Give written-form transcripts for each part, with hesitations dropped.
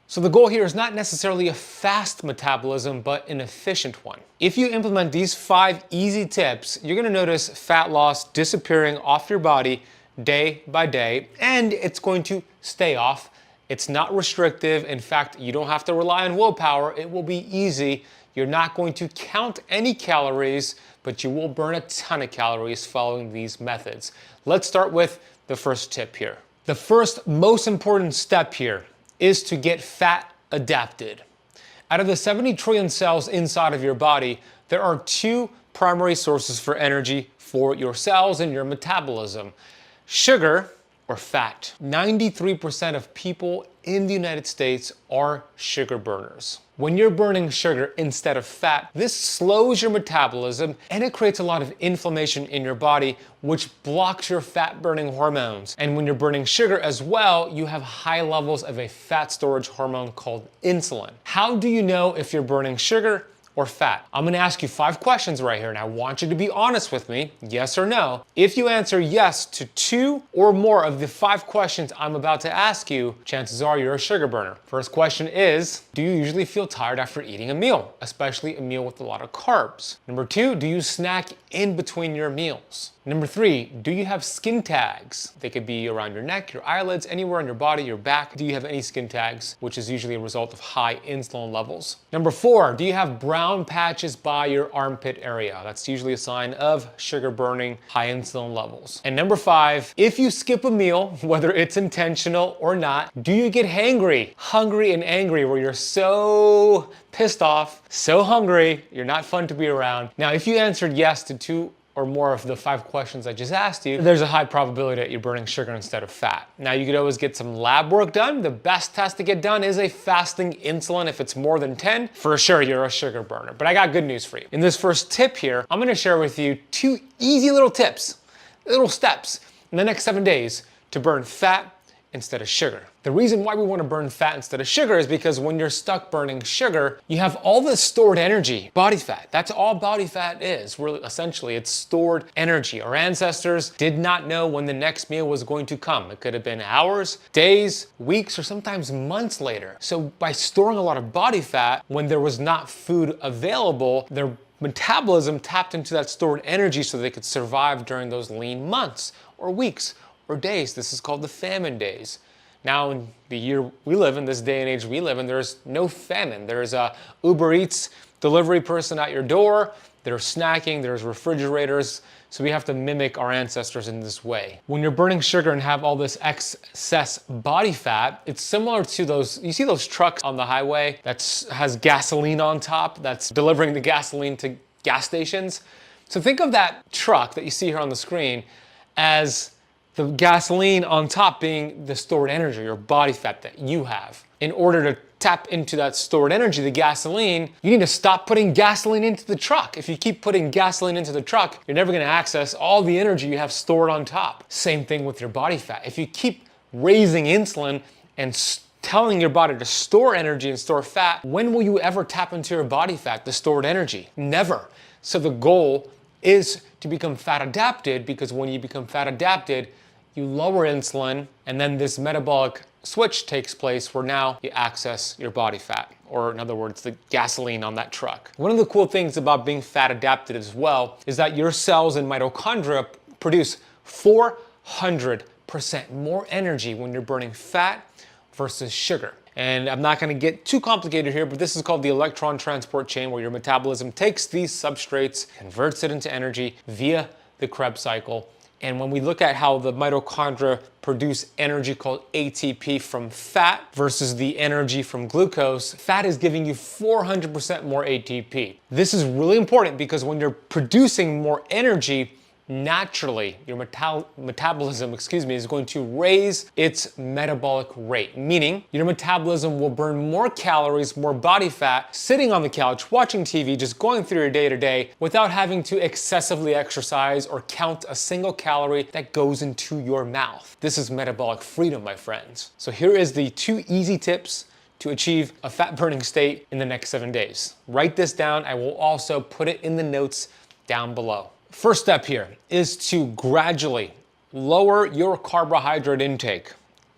So the goal here is not necessarily a fast metabolism, but an efficient one. If you implement these 5 easy tips, you're gonna notice fat loss disappearing off your body day by day, and it's going to stay off. It's not restrictive. In fact, you don't have to rely on willpower. It will be easy. You're not going to count any calories, but you will burn a ton of calories following these methods. Let's start with the first tip here. The first most important step here is to get fat adapted. Out of the 70 trillion cells inside of your body, there are 2 primary sources for energy for your cells and your metabolism: sugar or fat. 93% of people in the United States are sugar burners. When you're burning sugar instead of fat, this slows your metabolism and it creates a lot of inflammation in your body, which blocks your fat burning hormones. And when you're burning sugar as well, you have high levels of a fat storage hormone called insulin. How do you know if you're burning sugar or fat? I'm gonna ask you 5 questions right here, and I want you to be honest with me, yes or no. If you answer yes to 2 or more of the 5 questions I'm about to ask you, chances are you're a sugar burner. First question is, do you usually feel tired after eating a meal, especially a meal with a lot of carbs? Number 2, do you snack in between your meals? Number 3, do you have skin tags? They could be around your neck, your eyelids, anywhere on your body, your back. Do you have any skin tags, which is usually a result of high insulin levels? Number 4, do you have brown patches by your armpit area? That's usually a sign of sugar burning, high insulin levels. And number 5, if you skip a meal, whether it's intentional or not, do you get hangry, hungry and angry, where you're so pissed off, so hungry, you're not fun to be around? Now, if you answered yes to 2 or more of the 5 questions I just asked you, there's a high probability that you're burning sugar instead of fat. Now, you could always get some lab work done. The best test to get done is a fasting insulin. If it's more than 10, for sure you're a sugar burner. But I got good news for you. In this first tip here, I'm gonna share with you 2 easy little tips, little steps in the next 7 days to burn fat instead of sugar. The reason why we want to burn fat instead of sugar is because when you're stuck burning sugar, you have all this stored energy, body fat. That's all body fat is. Really, essentially, it's stored energy. Our ancestors did not know when the next meal was going to come. It could have been hours, days, weeks, or sometimes months later. So by storing a lot of body fat, when there was not food available, their metabolism tapped into that stored energy so they could survive during those lean months or weeks or days. This is called the famine days. Now, in the year we live in, this day and age we live in, there's no famine. There's a Uber Eats delivery person at your door. There's snacking, there's refrigerators. So we have to mimic our ancestors in this way. When you're burning sugar and have all this excess body fat, it's similar to those, you see those trucks on the highway that has gasoline on top, that's delivering the gasoline to gas stations? So think of that truck that you see here on the screen as the gasoline on top being the stored energy or body fat that you have. In order to tap into that stored energy, the gasoline, you need to stop putting gasoline into the truck. If you keep putting gasoline into the truck, you're never gonna access all the energy you have stored on top. Same thing with your body fat. If you keep raising insulin and telling your body to store energy and store fat, when will you ever tap into your body fat, the stored energy? Never. So the goal is to become fat adapted, because when you become fat adapted, you lower insulin, and then this metabolic switch takes place where now you access your body fat, or in other words, the gasoline on that truck. One of the cool things about being fat adapted as well is that your cells and mitochondria produce 400% more energy when you're burning fat versus sugar. And I'm not gonna get too complicated here, but this is called the electron transport chain, where your metabolism takes these substrates, converts it into energy via the Krebs cycle. And when we look at how the mitochondria produce energy called ATP from fat versus the energy from glucose, fat is giving you 400% more ATP. This is really important because when you're producing more energy, naturally, your metabolism, is going to raise its metabolic rate, meaning your metabolism will burn more calories, more body fat, sitting on the couch, watching TV, just going through your day-to-day without having to excessively exercise or count a single calorie that goes into your mouth. This is metabolic freedom, my friends. So here is the 2 easy tips to achieve a fat burning state in the next 7 days. Write this down. I will also put it in the notes down below. First step here is to gradually lower your carbohydrate intake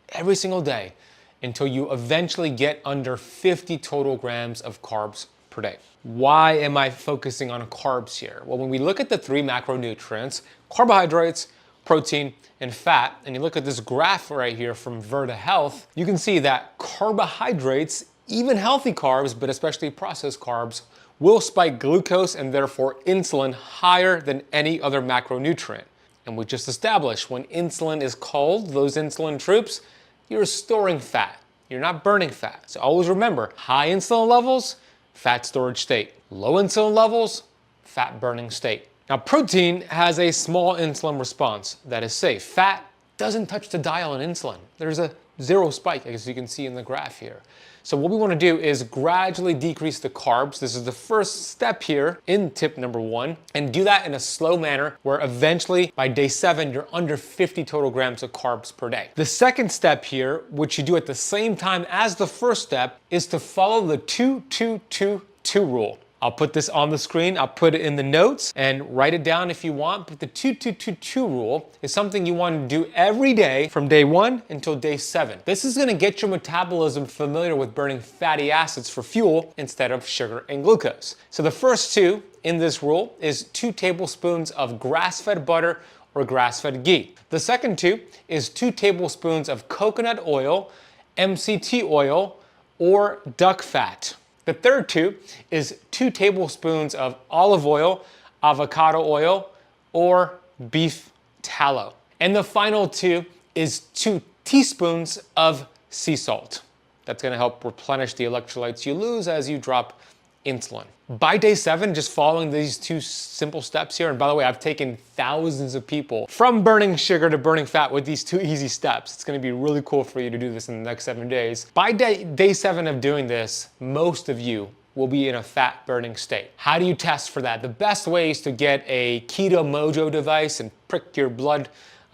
every single day until you eventually get under 50 total grams of carbs per day. Why am I focusing on carbs here? Well, when we look at the three macronutrients, carbohydrates, protein, and fat, and you look at this graph right here from Verta Health, you can see that carbohydrates, even healthy carbs, but especially processed carbs, will spike glucose and therefore insulin higher than any other macronutrient. And we just established when insulin is cold, those insulin troops, you're storing fat. You're not burning fat. So always remember, high insulin levels, fat storage state. Low insulin levels, fat burning state. Now, protein has a small insulin response that is safe. Fat doesn't touch the dial on insulin. There's a zero spike, as you can see in the graph here. So what we want to do is gradually decrease the carbs. This is the first step here in tip number 1, and do that in a slow manner where eventually by day 7, you're under 50 total grams of carbs per day. The second step here, which you do at the same time as the first step, is to follow the 2-2-2-2 rule. I'll put this on the screen, I'll put it in the notes, and write it down if you want, but the 2-2-2-2 rule is something you want to do every day from day 1 until day 7. This is going to get your metabolism familiar with burning fatty acids for fuel instead of sugar and glucose. So the first 2 in this rule is 2 tablespoons of grass-fed butter or grass-fed ghee. The second 2 is 2 tablespoons of coconut oil, MCT oil, or duck fat. The third 2 is 2 tablespoons of olive oil, avocado oil, or beef tallow. And the final 2 is 2 teaspoons of sea salt. That's going to help replenish the electrolytes you lose as you drop insulin. By day 7, just following these 2 simple steps here, and by the way, I've taken thousands of people from burning sugar to burning fat with these 2 easy steps. It's going to be really cool for you to do this in the next 7 days. By day 7 of doing this, most of you will be in a fat burning state. How do you test for that? The best way is to get a Keto Mojo device and prick your blood,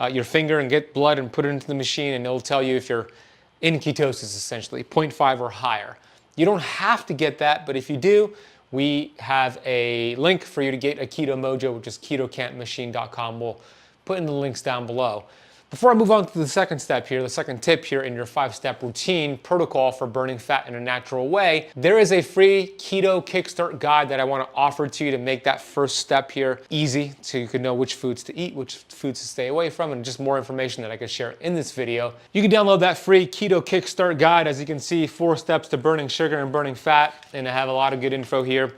your finger, and get blood and put it into the machine, and it'll tell you if you're in ketosis, essentially 0.5 or higher. You don't have to get that, but if you do, we have a link for you to get a Keto Mojo, which is ketocampmachine.com. We'll put in the links down below. Before I move on to the second step here, the second tip here in your 5-step routine protocol for burning fat in a natural way, there is a free keto kickstart guide that I want to offer to you to make that first step here easy so you can know which foods to eat, which foods to stay away from, and just more information that I could share in this video. You can download that free keto kickstart guide. As you can see, 4 steps to burning sugar and burning fat, and I have a lot of good info here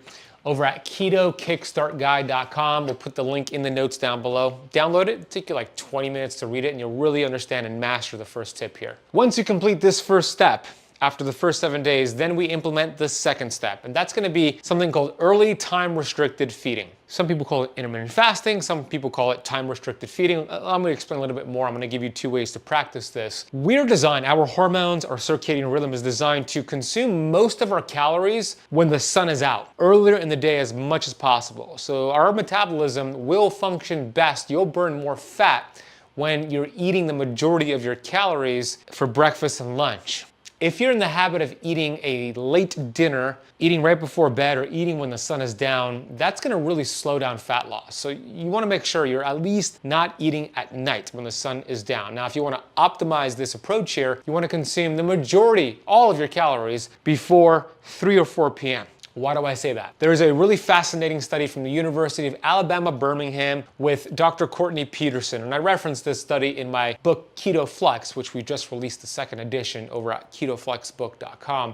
over at ketokickstartguide.com. We'll put the link in the notes down below. Download it. It'll take you like 20 minutes to read it, and you'll really understand and master the first tip here. Once you complete this first step, after the first 7 days, then we implement the second step, and that's going to be something called early time restricted feeding. Some people call it intermittent fasting, some people call it time restricted feeding. I'm going to explain a little bit more. I'm going to give you 2 ways to practice this. We're designed, our hormones, our circadian rhythm is designed to consume most of our calories when the sun is out, earlier in the day as much as possible. So our metabolism will function best. You'll burn more fat when you're eating the majority of your calories for breakfast and lunch. If you're in the habit of eating a late dinner, eating right before bed, or eating when the sun is down, that's gonna really slow down fat loss. So you wanna make sure you're at least not eating at night when the sun is down. Now, if you wanna optimize this approach here, you wanna consume the majority, all of your calories, before 3 or 4 p.m. Why do I say that? There is a really fascinating study from the University of Alabama, Birmingham with Dr. Courtney Peterson, and I referenced this study in my book Keto Flex, which we just released the 2nd edition over at ketoflexbook.com.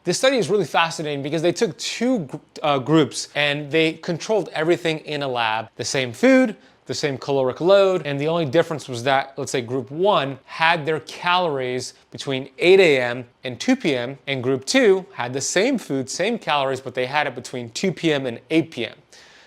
This study is really fascinating because they took 2 groups and they controlled everything in a lab, the same food, the same caloric load, and the only difference was that, let's say group 1 had their calories between 8 a.m. and 2 p.m. and group 2 had the same food, same calories, but they had it between 2 p.m. and 8 p.m.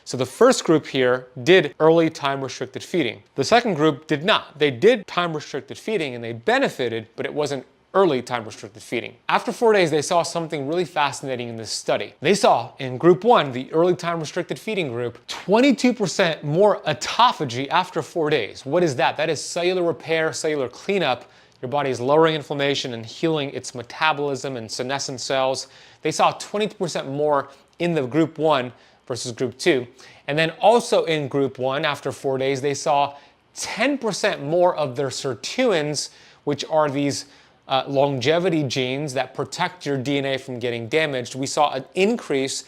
So the first group here did early time restricted feeding. The second group did not. They did time restricted feeding and they benefited, but it wasn't early time restricted feeding. After 4 days, they saw something really fascinating in this study. They saw in group 1, the early time restricted feeding group, 22% more autophagy after 4 days. What is that? That is cellular repair, cellular cleanup. Your body is lowering inflammation and healing its metabolism and senescent cells. They saw 22% more in the group 1 versus group 2. And then also in group 1, after 4 days, they saw 10% more of their sirtuins, which are these longevity genes that protect your DNA from getting damaged, we saw an increase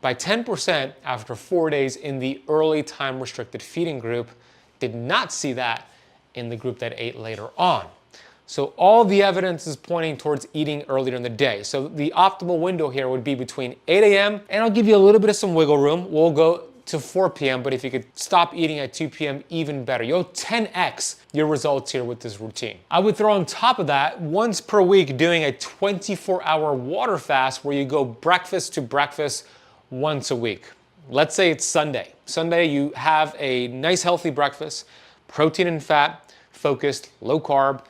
by 10% after 4 days in the early time restricted feeding group. Did not see that in the group that ate later on. So all the evidence is pointing towards eating earlier in the day. So the optimal window here would be between 8 a.m. and I'll give you a little bit of some wiggle room. We'll go to 4 p.m. but if you could stop eating at 2 p.m. even better. You'll 10x your results here with this routine. I would throw on top of that, once per week doing a 24-hour water fast where you go breakfast to breakfast once a week. Let's say it's Sunday. Sunday you have a nice healthy breakfast, protein and fat, focused, low carb,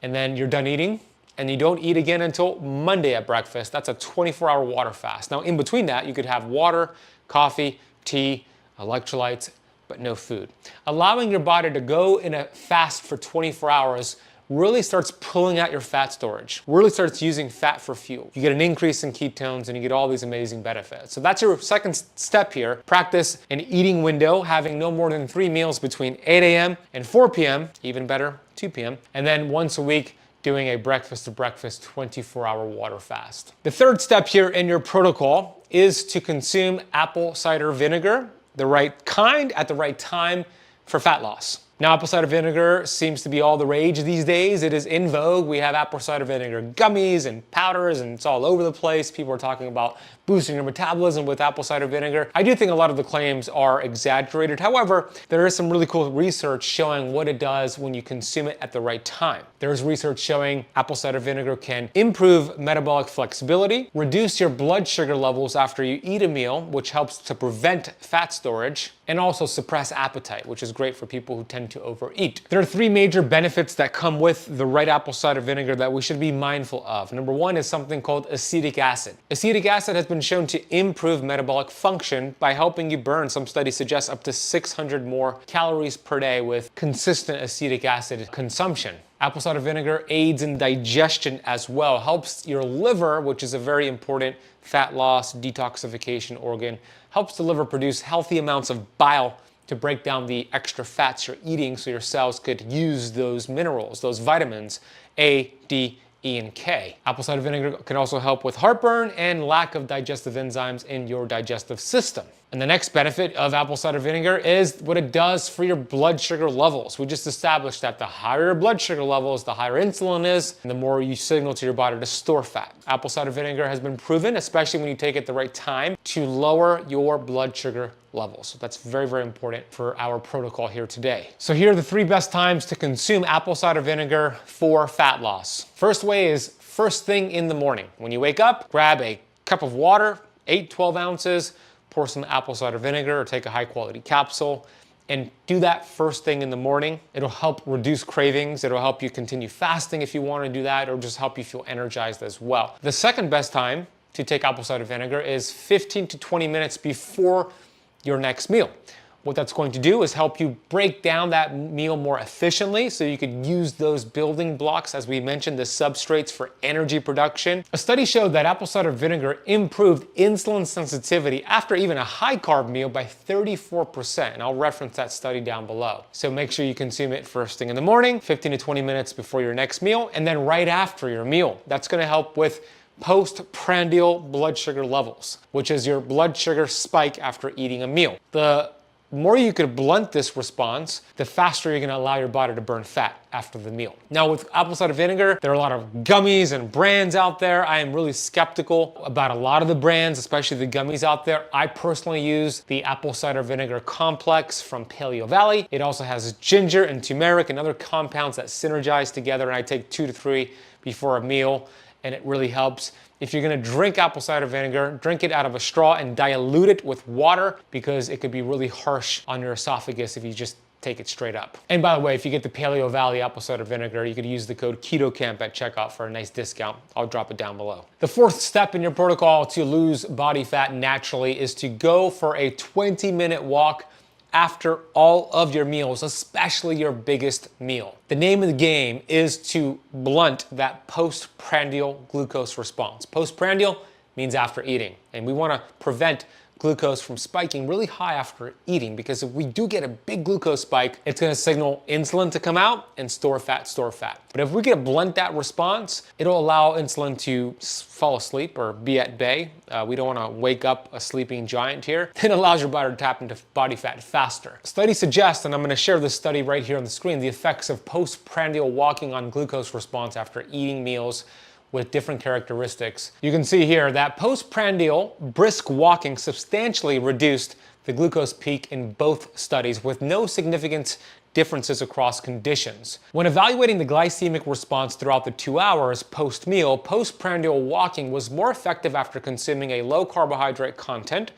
and then you're done eating and you don't eat again until Monday at breakfast. That's a 24-hour water fast. Now in between that, you could have water, coffee, tea, electrolytes, but no food. Allowing your body to go in a fast for 24 hours really starts pulling out your fat storage, really starts using fat for fuel. You get an increase in ketones and you get all these amazing benefits. So that's your second step here. Practice an eating window, having no more than 3 meals between 8 a.m. and 4 p.m., even better, 2 p.m. And then once a week, doing a breakfast to breakfast 24-hour water fast. The third step here in your protocol is to consume apple cider vinegar, the right kind at the right time for fat loss. Now, apple cider vinegar seems to be all the rage these days. It is in vogue. We have apple cider vinegar gummies and powders, and it's all over the place. People are talking about boosting your metabolism with apple cider vinegar. I do think a lot of the claims are exaggerated. However, there is some really cool research showing what it does when you consume it at the right time. There's research showing apple cider vinegar can improve metabolic flexibility, reduce your blood sugar levels after you eat a meal, which helps to prevent fat storage, and also suppress appetite, which is great for people who tend to overeat. There are 3 major benefits that come with the right apple cider vinegar that we should be mindful of. Number 1 is something called acetic acid. Acetic acid has been shown to improve metabolic function by helping you burn, some studies suggest, up to 600 more calories per day with consistent acetic acid consumption. Apple cider vinegar aids in digestion as well, helps your liver, which is a very important fat loss detoxification organ, helps the liver produce healthy amounts of bile to break down the extra fats you're eating so your cells could use those minerals, those vitamins A, D, E, and K. Apple cider vinegar can also help with heartburn and lack of digestive enzymes in your digestive system. And the next benefit of apple cider vinegar is what it does for your blood sugar levels. We just established that the higher your blood sugar levels, the higher insulin is, and the more you signal to your body to store fat. Apple cider vinegar has been proven, especially when you take it at the right time, to lower your blood sugar levels. So that's very, very important for our protocol here today. So here are the 3 best times to consume apple cider vinegar for fat loss. First way is first thing in the morning. When you wake up, grab a cup of water, 8-12 ounces, pour some apple cider vinegar or take a high quality capsule and do that first thing in the morning. It'll help reduce cravings. It'll help you continue fasting if you want to do that, or just help you feel energized as well. The second best time to take apple cider vinegar is 15 to 20 minutes before your next meal. What that's going to do is help you break down that meal more efficiently so you could use those building blocks, as we mentioned, the substrates for energy production. A study showed that apple cider vinegar improved insulin sensitivity after even a high carb meal by 34%, and I'll reference that study down below. So make sure you consume it first thing in the morning, 15 to 20 minutes before your next meal, and then right after your meal. That's going to help with postprandial blood sugar levels, which is your blood sugar spike after eating a meal. The more you could blunt this response, the faster you're going to allow your body to burn fat after the meal. Now with apple cider vinegar, there are a lot of gummies and brands out there. I am really skeptical about a lot of the brands, especially the gummies out there. I personally use the apple cider vinegar complex from Paleo Valley. It also has ginger and turmeric and other compounds that synergize together, and I take 2 to 3 before a meal, and it really helps. If you're gonna drink apple cider vinegar, drink it out of a straw and dilute it with water, because it could be really harsh on your esophagus if you just take it straight up. And by the way, if you get the Paleo Valley apple cider vinegar, you could use the code KETOCAMP at checkout for a nice discount. I'll drop it down below. The 4th step in your protocol to lose body fat naturally is to go for a 20-minute walk after all of your meals, especially your biggest meal. The name of the game is to blunt that postprandial glucose response. Postprandial means after eating. And we want to prevent glucose from spiking really high after eating, because if we do get a big glucose spike, it's going to signal insulin to come out and store fat, store fat. But if we can blunt that response, it'll allow insulin to fall asleep or be at bay. We don't want to wake up a sleeping giant here. It allows your body to tap into body fat faster. Studies suggest, and I'm going to share this study right here on the screen, the effects of postprandial walking on glucose response after eating meals with different characteristics. You can see here that postprandial brisk walking substantially reduced the glucose peak in both studies with no significant differences across conditions. When evaluating the glycemic response throughout the 2 hours post-meal, postprandial walking was more effective after consuming a low carbohydrate content,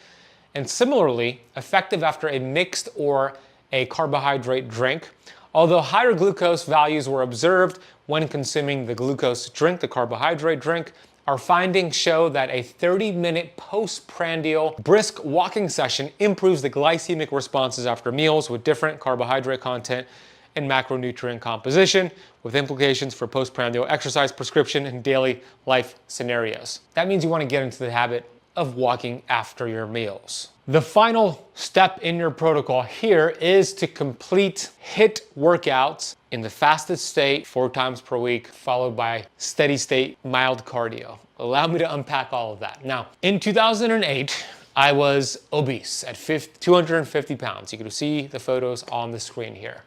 and similarly effective after a mixed or a carbohydrate drink, although higher glucose values were observed when consuming the glucose drink, the carbohydrate drink. Our findings show that a 30-minute postprandial brisk walking session improves the glycemic responses after meals with different carbohydrate content and macronutrient composition, with implications for postprandial exercise prescription and daily life scenarios. That means you want to get into the habit of walking after your meals. The final step in your protocol here is to complete HIIT workouts in the fasted state 4 times per week, followed by steady state mild cardio. Allow me to unpack all of that. Now, in 2008, I was obese at 250 pounds. You can see the photos on the screen here.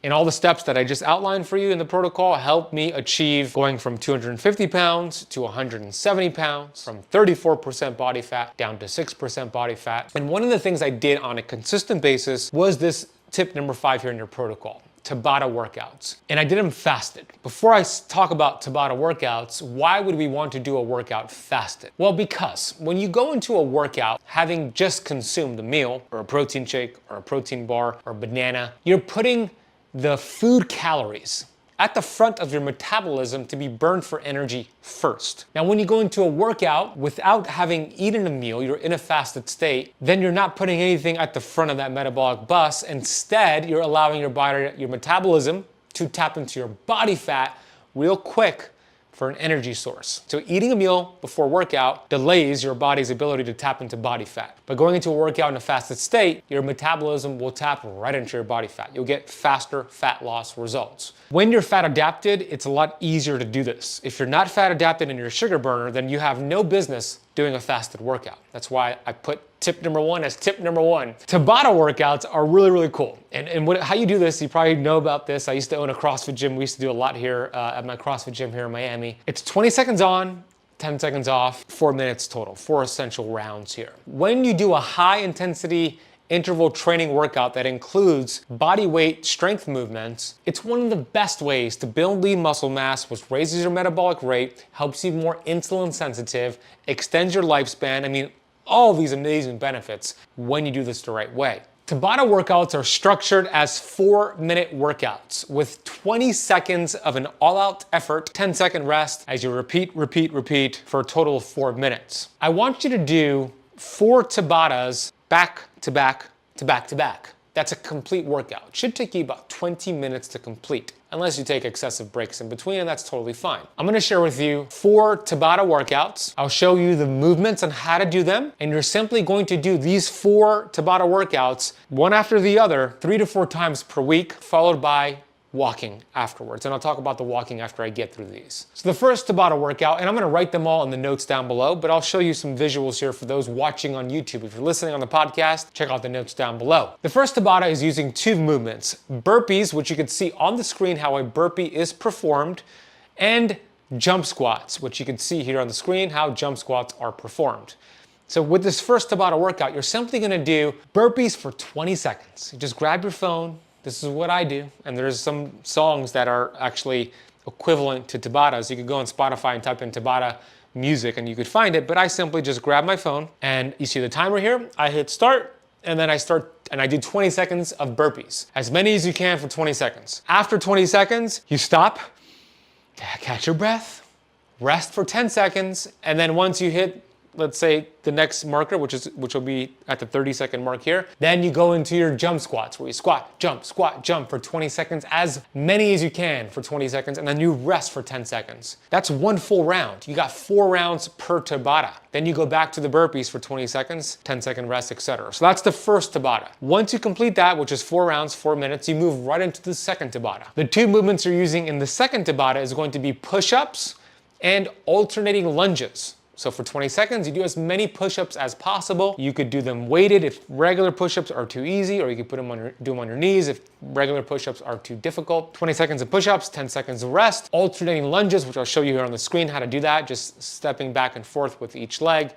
And all the steps that I just outlined for you in the protocol helped me achieve going from 250 pounds to 170 pounds, from 34% body fat down to 6% body fat. And one of the things I did on a consistent basis was this tip number 5 here in your protocol: Tabata workouts. And I did them fasted. Before I talk about Tabata workouts, why would we want to do a workout fasted? Well, because when you go into a workout having just consumed a meal or a protein shake or a protein bar or a banana, you're putting the food calories at the front of your metabolism to be burned for energy first. Now, when you go into a workout without having eaten a meal, you're in a fasted state, then you're not putting anything at the front of that metabolic bus. Instead, you're allowing your body, your metabolism, to tap into your body fat real quick for an energy source. So eating a meal before workout delays your body's ability to tap into body fat. But going into a workout in a fasted state, your metabolism will tap right into your body fat. You'll get faster fat loss results. When you're fat adapted, it's a lot easier to do this. If you're not fat adapted and you're a sugar burner, then you have no business doing a fasted workout. That's why I put tip number 1 as tip number 1. Tabata workouts are really, really cool. And how you do this, you probably know about this. I used to own a CrossFit gym. We used to do a lot here at my CrossFit gym here in Miami. It's 20 seconds on, 10 seconds off, 4 minutes total, 4 essential rounds here. When you do a high intensity interval training workout that includes body weight strength movements, it's one of the best ways to build lean muscle mass, which raises your metabolic rate, helps you be more insulin sensitive, extends your lifespan. I mean, all these amazing benefits when you do this the right way. Tabata workouts are structured as 4-minute workouts with 20 seconds of an all-out effort, 10-second rest as you repeat for a total of 4 minutes. I want you to do 4 Tabatas back to back to back to back. That's a complete workout. It should take you about 20 minutes to complete, unless you take excessive breaks in between, and that's totally fine. I'm gonna share with you 4 Tabata workouts. I'll show you the movements and how to do them, and you're simply going to do these 4 Tabata workouts, one after the other, 3 to 4 times per week, followed by walking afterwards. And I'll talk about the walking after I get through these. So the first Tabata workout, and I'm gonna write them all in the notes down below, but I'll show you some visuals here for those watching on YouTube. If you're listening on the podcast, check out the notes down below. The first Tabata is using 2 movements: burpees, which you can see on the screen how a burpee is performed, and jump squats, which you can see here on the screen how jump squats are performed. So with this first Tabata workout, you're simply gonna do burpees for 20 seconds. You just grab your phone. This is what I do, and there's some songs that are actually equivalent to Tabatas. You could go on Spotify and type in Tabata music and you could find it, but I simply just grab my phone and you see the timer here. I hit start, and then I do 20 seconds of burpees. As many as you can for 20 seconds. After 20 seconds, you stop, catch your breath, rest for 10 seconds, and then once you hit let's say the next marker, which will be at the 30-second mark here. Then you go into your jump squats, where you squat, jump for 20 seconds, as many as you can for 20 seconds, and then you rest for 10 seconds. That's one full round. You got 4 rounds per Tabata. Then you go back to the burpees for 20 seconds, 10-second rest, etc. So that's the first Tabata. Once you complete that, which is 4 rounds, 4 minutes, you move right into the second Tabata. The 2 movements you're using in the second Tabata is going to be push-ups and alternating lunges. So for 20 seconds, you do as many push-ups as possible. You could do them weighted if regular push-ups are too easy, or you could do them on your knees if regular push-ups are too difficult. 20 seconds of push-ups, 10 seconds of rest. Alternating lunges, which I'll show you here on the screen how to do that, just stepping back and forth with each leg.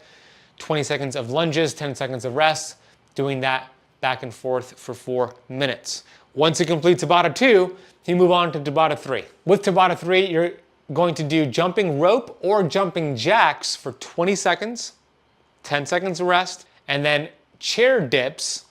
20 seconds of lunges, 10 seconds of rest, doing that back and forth for 4 minutes. Once you complete Tabata 2, you move on to Tabata 3. With Tabata 3, you're going to do jumping rope or jumping jacks for 20 seconds, 10 seconds of rest, and then chair dips,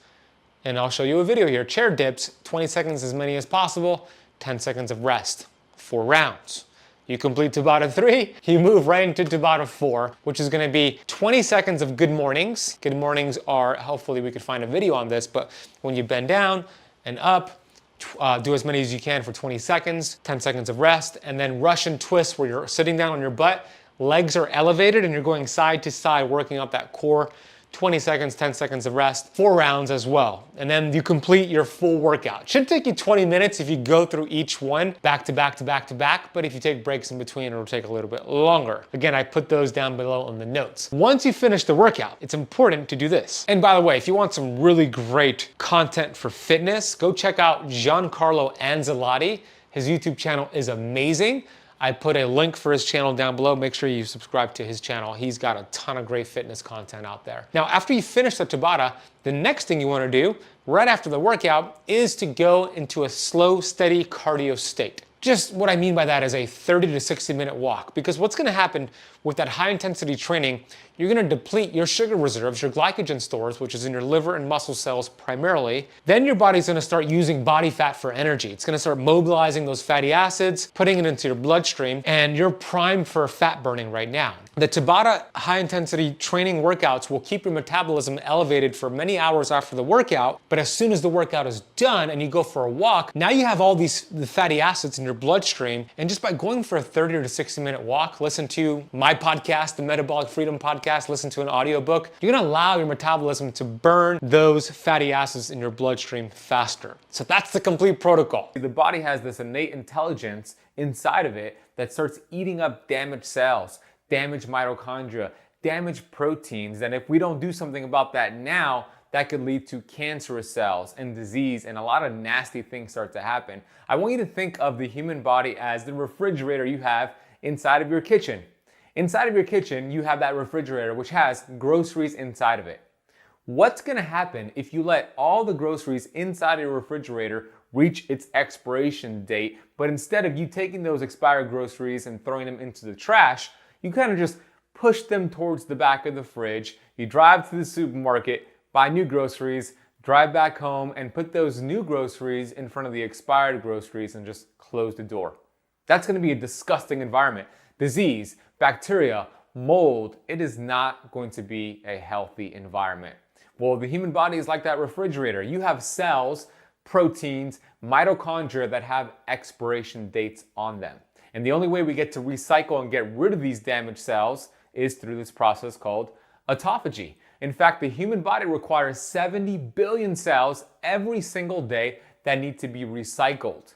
and I'll show you a video here. Chair dips, 20 seconds, as many as possible, 10 seconds of rest, 4 rounds. You complete Tabata 3, you move right into Tabata 4, which is gonna be 20 seconds of good mornings. Good mornings are, hopefully we could find a video on this, but when you bend down and up, do as many as you can for 20 seconds, 10 seconds of rest, and then Russian twist where you're sitting down on your butt, legs are elevated and you're going side to side, working up that core. 20 seconds, 10 seconds of rest, 4 rounds as well. And then you complete your full workout. Should take you 20 minutes if you go through each one back to back to back to back, but if you take breaks in between, it'll take a little bit longer. Again, I put those down below in the notes. Once you finish the workout, it's important to do this. And by the way, if you want some really great content for fitness, go check out 𝙎𝙐𝘽𝙎𝘾𝙍𝙎𝙍. His YouTube channel is amazing. I put a link for his channel down below. Make sure you subscribe to his channel. He's got a ton of great fitness content out there. Now, after you finish the Tabata, the next thing you want to do right after the workout is to go into a slow, steady cardio state. Just what I mean by that is a 30 to 60 minute walk, because what's going to happen with that high intensity training, you're going to deplete your sugar reserves, your glycogen stores, which is in your liver and muscle cells primarily. Then your body's going to start using body fat for energy. It's going to start mobilizing those fatty acids, putting it into your bloodstream, and you're primed for fat burning right now. The Tabata high intensity training workouts will keep your metabolism elevated for many hours after the workout, but as soon as the workout is done and you go for a walk, now you have all the fatty acids in your bloodstream, and just by going for a 30 to 60 minute walk, listen to my podcast, the Metabolic Freedom Podcast, listen to an audiobook, you're gonna allow your metabolism to burn those fatty acids in your bloodstream faster. So that's the complete protocol. The body has this innate intelligence inside of it that starts eating up damaged cells, damaged mitochondria, damaged proteins, and if we don't do something about that now, that could lead to cancerous cells and disease, and a lot of nasty things start to happen. I want you to think of the human body as the refrigerator you have inside of your kitchen. Inside of your kitchen, you have that refrigerator which has groceries inside of it. What's gonna happen if you let all the groceries inside of your refrigerator reach its expiration date, but instead of you taking those expired groceries and throwing them into the trash, you kind of just push them towards the back of the fridge, you drive to the supermarket, buy new groceries, drive back home, and put those new groceries in front of the expired groceries and just close the door. That's gonna be a disgusting environment. Disease, bacteria, mold, it is not going to be a healthy environment. Well, the human body is like that refrigerator. You have cells, proteins, mitochondria that have expiration dates on them. And the only way we get to recycle and get rid of these damaged cells is through this process called autophagy. In fact, the human body requires 70 billion cells every single day that need to be recycled.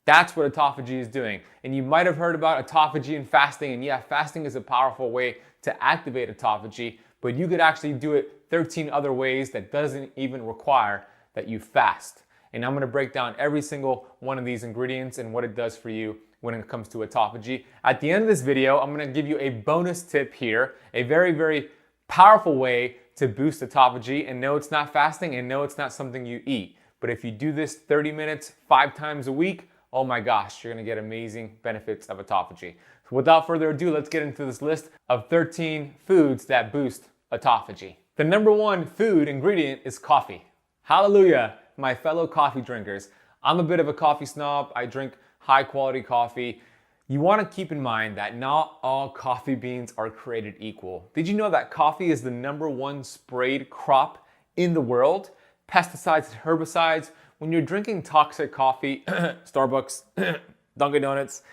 That's what autophagy is doing. And you might have heard about autophagy and fasting, and yeah, fasting is a powerful way to activate autophagy, but you could actually do it 13 other ways that doesn't even require that you fast. And I'm gonna break down every single one of these ingredients and what it does for you when it comes to autophagy. At the end of this video, I'm gonna give you a bonus tip here, a very, very powerful way to boost autophagy. And no, it's not fasting, and no, it's not something you eat. But if you do this 30 minutes, 5 times a week, oh my gosh, you're gonna get amazing benefits of autophagy. So without further ado, let's get into this list of 13 foods that boost autophagy. The number 1 food ingredient is coffee. Hallelujah, my fellow coffee drinkers. I'm a bit of a coffee snob. I drink high quality coffee. You want to keep in mind that not all coffee beans are created equal. Did you know that coffee is the #1 sprayed crop in the world? Pesticides and herbicides. When you're drinking toxic coffee, Starbucks, Dunkin' Donuts,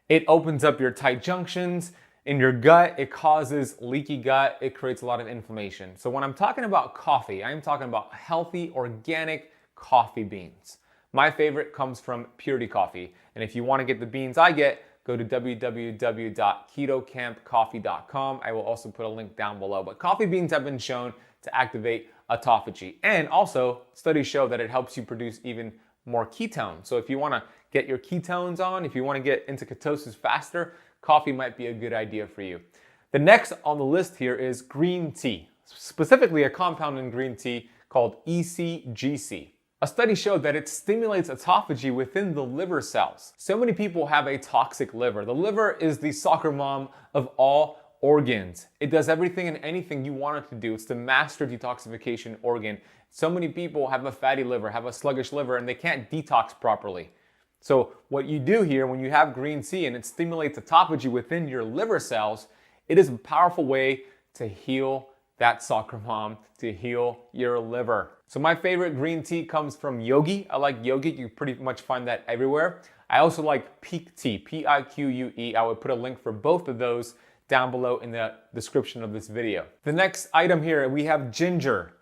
it opens up your tight junctions in your gut. It causes leaky gut. It creates a lot of inflammation. So when I'm talking about coffee, I'm talking about healthy, organic coffee beans. My favorite comes from Purity Coffee. And if you want to get the beans I get, go to www.ghee.coffee.com. I will also put a link down below. But coffee beans have been shown to activate autophagy. And also, studies show that it helps you produce even more ketones. So if you want to get your ketones on, if you want to get into ketosis faster, coffee might be a good idea for you. The next on the list here is green tea, specifically a compound in green tea called ECGC. A study showed that it stimulates autophagy within the liver cells. So many people have a toxic liver. The liver is the soccer mom of all organs. It does everything and anything you want it to do. It's the master detoxification organ. So many people have a fatty liver, have a sluggish liver, and they can't detox properly. So what you do here when you have green tea and it stimulates autophagy within your liver cells, it is a powerful way to heal that soccer mom, to heal your liver. So my favorite green tea comes from Yogi. I like Yogi. You pretty much find that everywhere. I also like Pique tea, Pique. I would put a link for both of those down below in the description of this video. The next item here, we have ginger.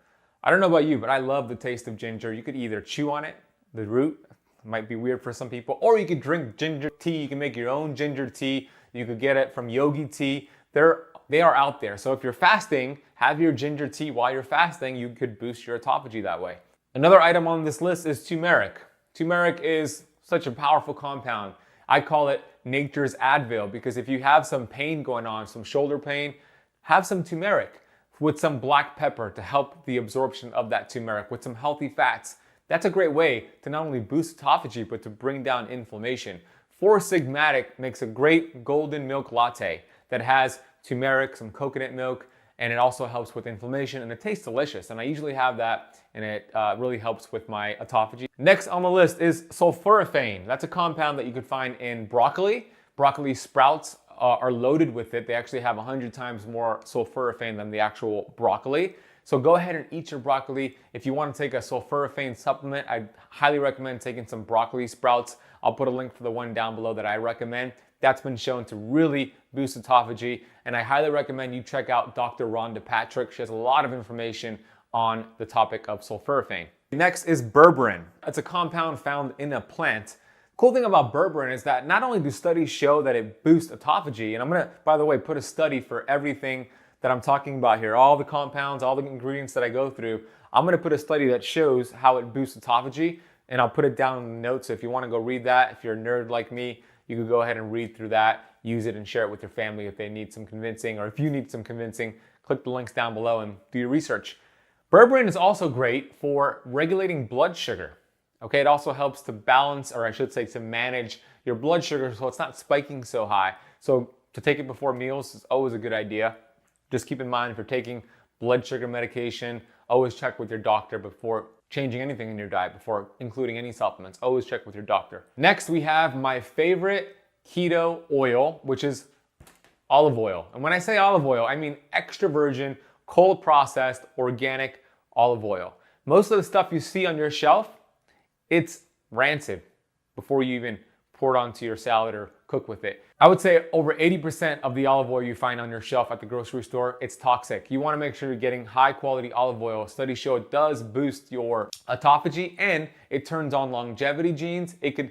I don't know about you, but I love the taste of ginger. You could either chew on it, the root, might be weird for some people, or you could drink ginger tea. You can make your own ginger tea. You could get it from Yogi tea. They are out there. So if you're fasting, have your ginger tea while you're fasting. You could boost your autophagy that way. Another item on this list is turmeric. Turmeric is such a powerful compound. I call it nature's Advil because if you have some pain going on, some shoulder pain, have some turmeric with some black pepper to help the absorption of that turmeric with some healthy fats. That's a great way to not only boost autophagy, but to bring down inflammation. Four Sigmatic makes a great golden milk latte that has turmeric, some coconut milk, and it also helps with inflammation, and it tastes delicious. And I usually have that, and it really helps with my autophagy. Next on the list is sulforaphane. That's a compound that you could find in broccoli. Broccoli sprouts are loaded with it. They actually have 100 times more sulforaphane than the actual broccoli. So go ahead and eat your broccoli. If you want to take a sulforaphane supplement, I highly recommend taking some broccoli sprouts. I'll put a link for the one down below that I recommend. That's been shown to really boost autophagy, and I highly recommend you check out Dr. Rhonda Patrick. She has a lot of information on the topic of sulforaphane. Next is berberine. It's a compound found in a plant. Cool thing about berberine is that not only do studies show that it boosts autophagy, and I'm gonna, by the way, put a study for everything that I'm talking about here, all the compounds, all the ingredients that I go through, I'm gonna put a study that shows how it boosts autophagy, and I'll put it down in the notes. So if you wanna go read that, if you're a nerd like me, you could go ahead and read through that, use it and share it with your family if they need some convincing, or if you need some convincing, click the links down below and do your research. Berberine is also great for regulating blood sugar. Okay, it also helps to balance, or I should say to manage your blood sugar so it's not spiking so high. So to take it before meals is always a good idea. Just keep in mind if you're taking blood sugar medication, always check with your doctor before changing anything in your diet, before including any supplements. Always check with your doctor. Next, we have my favorite keto oil, which is olive oil. And when I say olive oil, I mean extra virgin, cold processed, organic olive oil. Most of the stuff you see on your shelf, it's rancid before you even pour it onto your salad or cook with it. I would say over 80% of the olive oil you find on your shelf at the grocery store, it's toxic. You want to make sure you're getting high quality olive oil. Studies show it does boost your autophagy and it turns on longevity genes. It could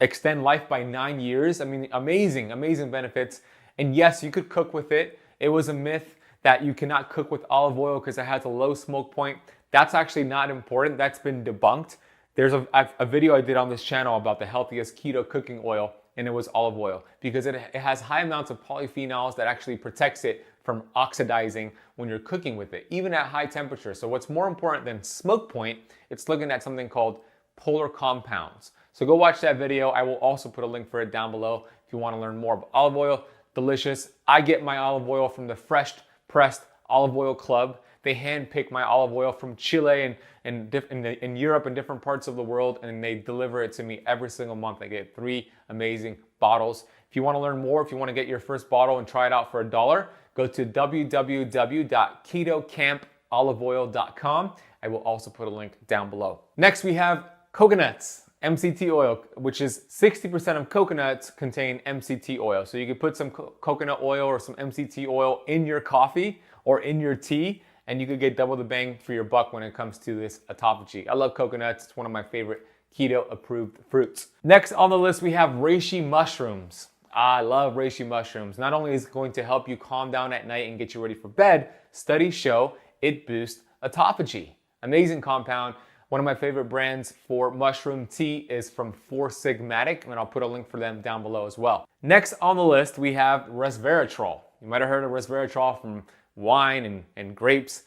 extend life by 9 years. I mean, amazing, amazing benefits. And yes, you could cook with it. It was a myth that you cannot cook with olive oil because it has a low smoke point. That's actually not important. That's been debunked. There's a video I did on this channel about the healthiest keto cooking oil, and it was olive oil because it has high amounts of polyphenols that actually protects it from oxidizing when you're cooking with it, even at high temperature. So what's more important than smoke point, it's looking at something called polar compounds. So go watch that video. I will also put a link for it down below if you want to learn more about olive oil. Delicious. I get my olive oil from the Fresh Pressed Olive Oil Club. They handpick my olive oil from Chile and in Europe and different parts of the world, and they deliver it to me every single month. I get 3 amazing bottles. If you want to learn more, if you want to get your first bottle and try it out for $1, go to www.ketocampoliveoil.com. I will also put a link down below. Next, we have coconuts. MCT oil, which is 60% of coconuts contain MCT oil. So you could put some coconut oil or some MCT oil in your coffee or in your tea, and you could get double the bang for your buck when it comes to this autophagy. I love coconuts. It's one of my favorite keto approved fruits. Next on the list, we have reishi mushrooms. I love reishi mushrooms. Not only is it going to help you calm down at night and get you ready for bed, studies show it boosts autophagy. Amazing compound. One of my favorite brands for mushroom tea is from Four Sigmatic, and I'll put a link for them down below as well. Next on the list, we have resveratrol. You might have heard of resveratrol from wine and grapes.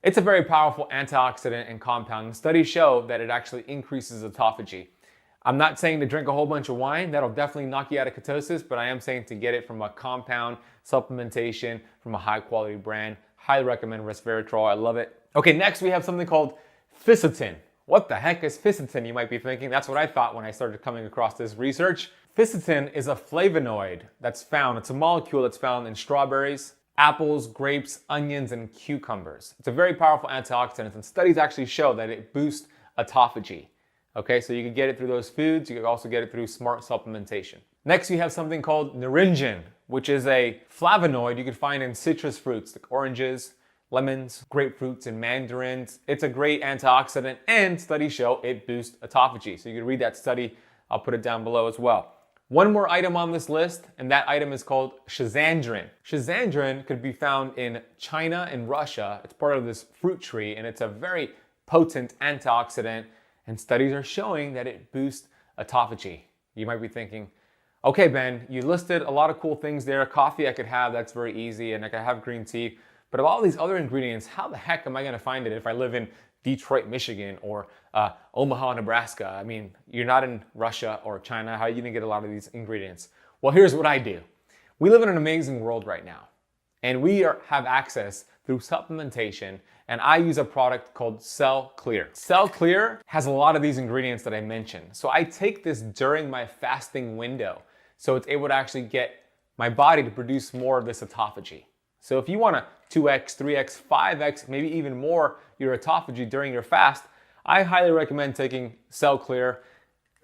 It's a very powerful antioxidant and compound. Studies show that it actually increases autophagy. I'm not saying to drink a whole bunch of wine. That'll definitely knock you out of ketosis, but I am saying to get it from a compound supplementation from a high quality brand. Highly recommend resveratrol. I love it. Okay, next we have something called ficitin. What the heck is ficitin, you might be thinking? That's what I thought when I started coming across this research. Ficitin is a flavonoid that's found, it's a molecule that's found in strawberries, apples, grapes, onions, and cucumbers. It's a very powerful antioxidant, and studies actually show that it boosts autophagy. Okay, so you can get it through those foods. You can also get it through smart supplementation. Next, we have something called naringin, which is a flavonoid you can find in citrus fruits like oranges, lemons, grapefruits, and mandarins. It's a great antioxidant, and studies show it boosts autophagy. So you can read that study. I'll put it down below as well. One more item on this list, and that item is called schizandrin. Schizandrin could be found in China and Russia. It's part of this fruit tree, and it's a very potent antioxidant, and studies are showing that it boosts autophagy. You might be thinking, okay, Ben, you listed a lot of cool things there. Coffee I could have, that's very easy, and I could have green tea. But of all these other ingredients, how the heck am I gonna find it if I live in Detroit, Michigan, or Omaha, Nebraska? I mean, you're not in Russia or China. How are you gonna get a lot of these ingredients? Well, here's what I do. We live in an amazing world right now, and we have access through supplementation, and I use a product called Cell Clear. Cell Clear has a lot of these ingredients that I mentioned. So I take this during my fasting window, so it's able to actually get my body to produce more of this autophagy. So if you want to 2x, 3x, 5x, maybe even more your autophagy during your fast, I highly recommend taking Cell Clear.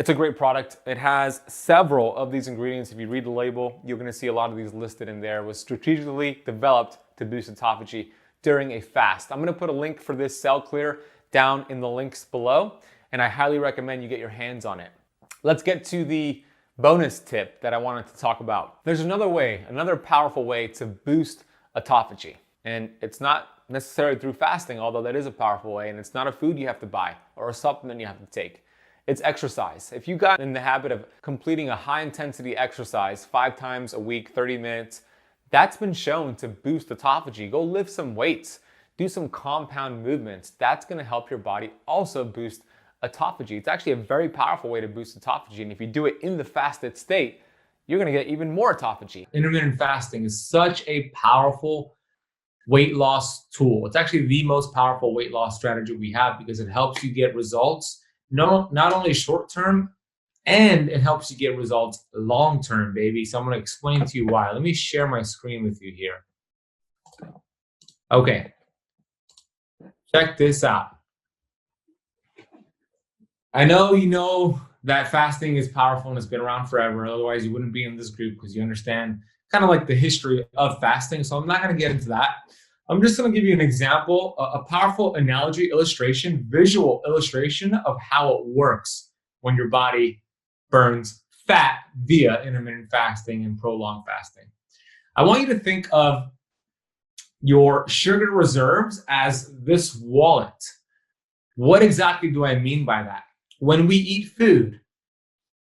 It's a great product. It has several of these ingredients. If you read the label, you're going to see a lot of these listed in there. It was strategically developed to boost autophagy during a fast. I'm going to put a link for this Cell Clear down in the links below, and I highly recommend you get your hands on it. Let's get to the bonus tip that I wanted to talk about. There's another way, another powerful way to boost autophagy. And it's not necessarily through fasting, although that is a powerful way, and it's not a food you have to buy or a supplement you have to take. It's exercise. If you got in the habit of completing a high intensity exercise 5 times a week, 30 minutes, that's been shown to boost autophagy. Go lift some weights, do some compound movements. That's gonna help your body also boost autophagy. It's actually a very powerful way to boost autophagy, and if you do it in the fasted state, you're gonna get even more autophagy. Intermittent fasting is such a powerful weight loss tool. It's actually the most powerful weight loss strategy we have because it helps you get results, not only short term, and it helps you get results long term, baby. So I'm gonna explain to you why. Let me share my screen with you here. Okay, check this out. I know you know that fasting is powerful and it's been around forever. Otherwise, you wouldn't be in this group because you understand kind of like the history of fasting. So I'm not going to get into that. I'm just going to give you an example, a powerful analogy, illustration, visual illustration of how it works when your body burns fat via intermittent fasting and prolonged fasting. I want you to think of your sugar reserves as this wallet. What exactly do I mean by that? When we eat food,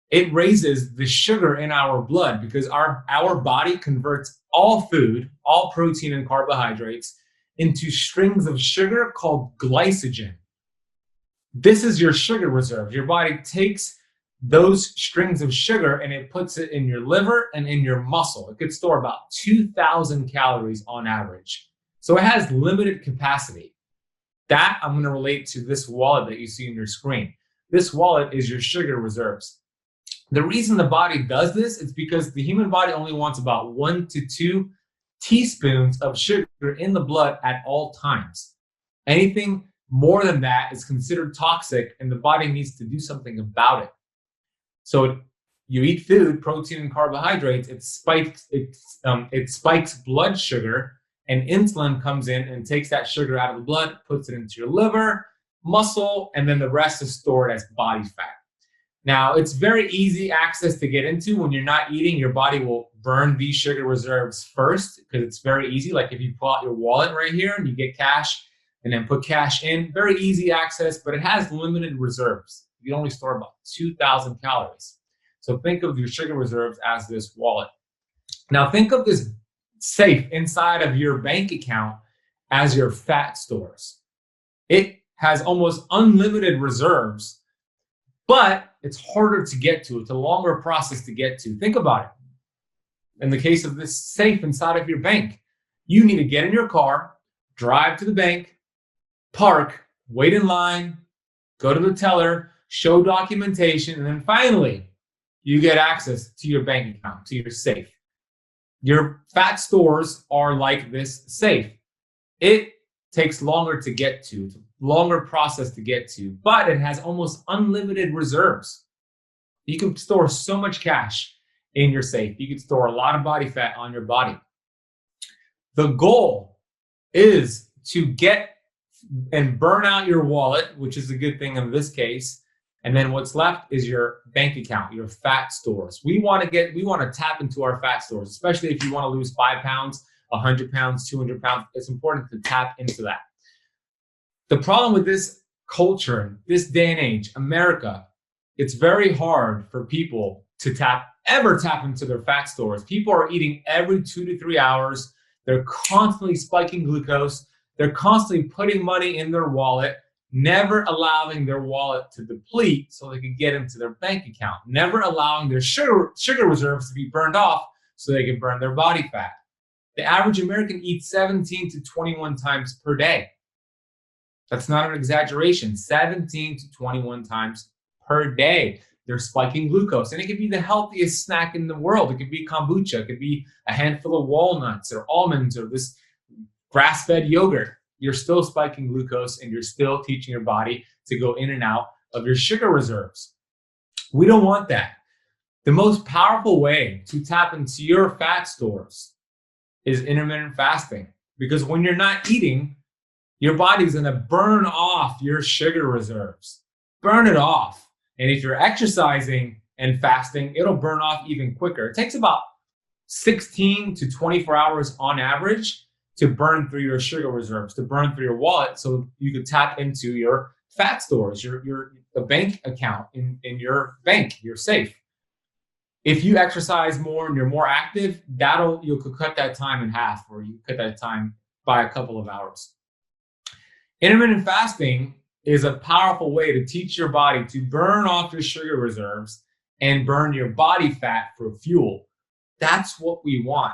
it raises the sugar in our blood because our body converts all food, all protein and carbohydrates into strings of sugar called glycogen. This is your sugar reserve. Your body takes those strings of sugar and it puts it in your liver and in your muscle. It could store about 2,000 calories on average. So it has limited capacity. That I'm going to relate to this wallet that you see on your screen. This wallet is your sugar reserves. The reason the body does this is because the human body only wants about 1 to 2 teaspoons of sugar in the blood at all times. Anything more than that is considered toxic, and the body needs to do something about it. So you eat food, protein and carbohydrates, it spikes blood sugar, and insulin comes in and takes that sugar out of the blood, puts it into your liver, muscle, and then the rest is stored as body fat. Now, it's very easy access to get into. When you're not eating, your body will burn these sugar reserves first because it's very easy. Like if you pull out your wallet right here and you get cash and then put cash in, very easy access, but it has limited reserves. You only store about 2,000 calories. So think of your sugar reserves as this wallet. Now think of this safe inside of your bank account as your fat stores. It has almost unlimited reserves, but it's harder to get to. It's a longer process to get to. Think about it. In the case of this safe inside of your bank, you need to get in your car, drive to the bank, park, wait in line, go to the teller, show documentation, and then finally, you get access to your bank account, to your safe. Your fat stores are like this safe. It takes longer to get to. It's a longer process to get to, but it has almost unlimited reserves. You can store so much cash in your safe. You can store a lot of body fat on your body. The goal is to get and burn out your wallet, which is a good thing in this case. And then what's left is your bank account, your fat stores. We want to tap into our fat stores, especially if you want to lose 5 pounds, 100 pounds, 200 pounds. It's important to tap into that. The problem with this culture, this day and age, America, it's very hard for people to ever tap into their fat stores. People are eating every 2 to 3 hours. They're constantly spiking glucose. They're constantly putting money in their wallet, never allowing their wallet to deplete so they can get into their bank account, never allowing their sugar reserves to be burned off so they can burn their body fat. The average American eats 17 to 21 times per day. That's not an exaggeration, 17 to 21 times per day. They're spiking glucose, and it could be the healthiest snack in the world. It could be kombucha, it could be a handful of walnuts or almonds or this grass-fed yogurt. You're still spiking glucose and you're still teaching your body to go in and out of your sugar reserves. We don't want that. The most powerful way to tap into your fat stores is intermittent fasting, because when you're not eating, your body's gonna burn off your sugar reserves. Burn it off. And if you're exercising and fasting, it'll burn off even quicker. It takes about 16 to 24 hours on average to burn through your sugar reserves, to burn through your wallet so you can tap into your fat stores, the bank account in your bank, your safe. If you exercise more and you're more active, you could cut that time in half, or you cut that time by a couple of hours. Intermittent fasting is a powerful way to teach your body to burn off your sugar reserves and burn your body fat for fuel. That's what we want.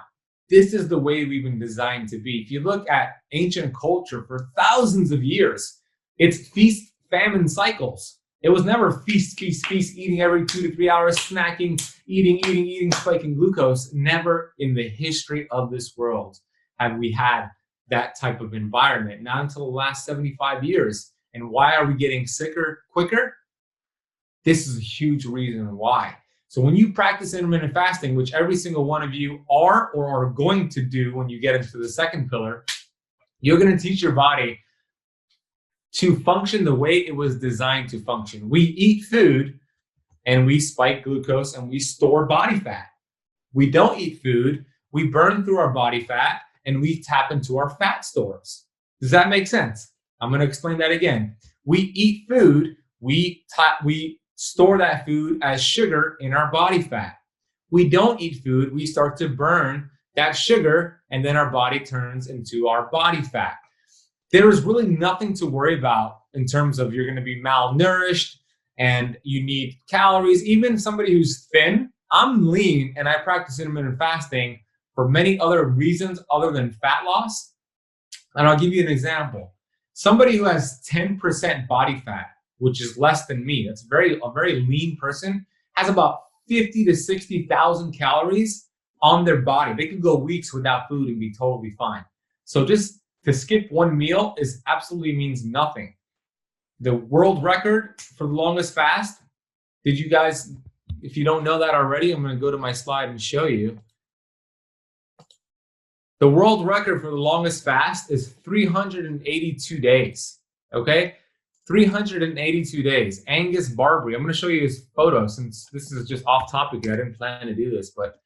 This is the way we've been designed to be. If you look at ancient culture for thousands of years, it's feast, famine cycles. It was never feast, feast, feast, eating every 2 to 3 hours, snacking, eating, spiking glucose. Never in the history of this world have we had that type of environment, not until the last 75 years. And why are we getting sicker quicker? This is a huge reason why. So when you practice intermittent fasting, which every single one of you are or are going to do when you get into the second pillar, you're going to teach your body to function the way it was designed to function. We eat food and we spike glucose and we store body fat. We don't eat food, we burn through our body fat and we tap into our fat stores. Does that make sense? I'm going to explain that again. We eat food, we store that food as sugar in our body fat. We don't eat food, we start to burn that sugar, and then our body turns into our body fat. There is really nothing to worry about in terms of you're going to be malnourished and you need calories. Even somebody who's thin, I'm lean and I practice intermittent fasting for many other reasons other than fat loss. And I'll give you an example. Somebody who has 10% body fat, which is less than me, that's a very lean person, has about 50 to 60,000 calories on their body. They could go weeks without food and be totally fine. So just to skip one meal is absolutely means nothing. The world record for the longest fast, did you guys, if you don't know that already, I'm going to go to my slide and show you. The world record for the longest fast is 382 days, okay? 382 days. Angus Barbary. I'm going to show you his photo since this is just off topic here. I didn't plan to do this, but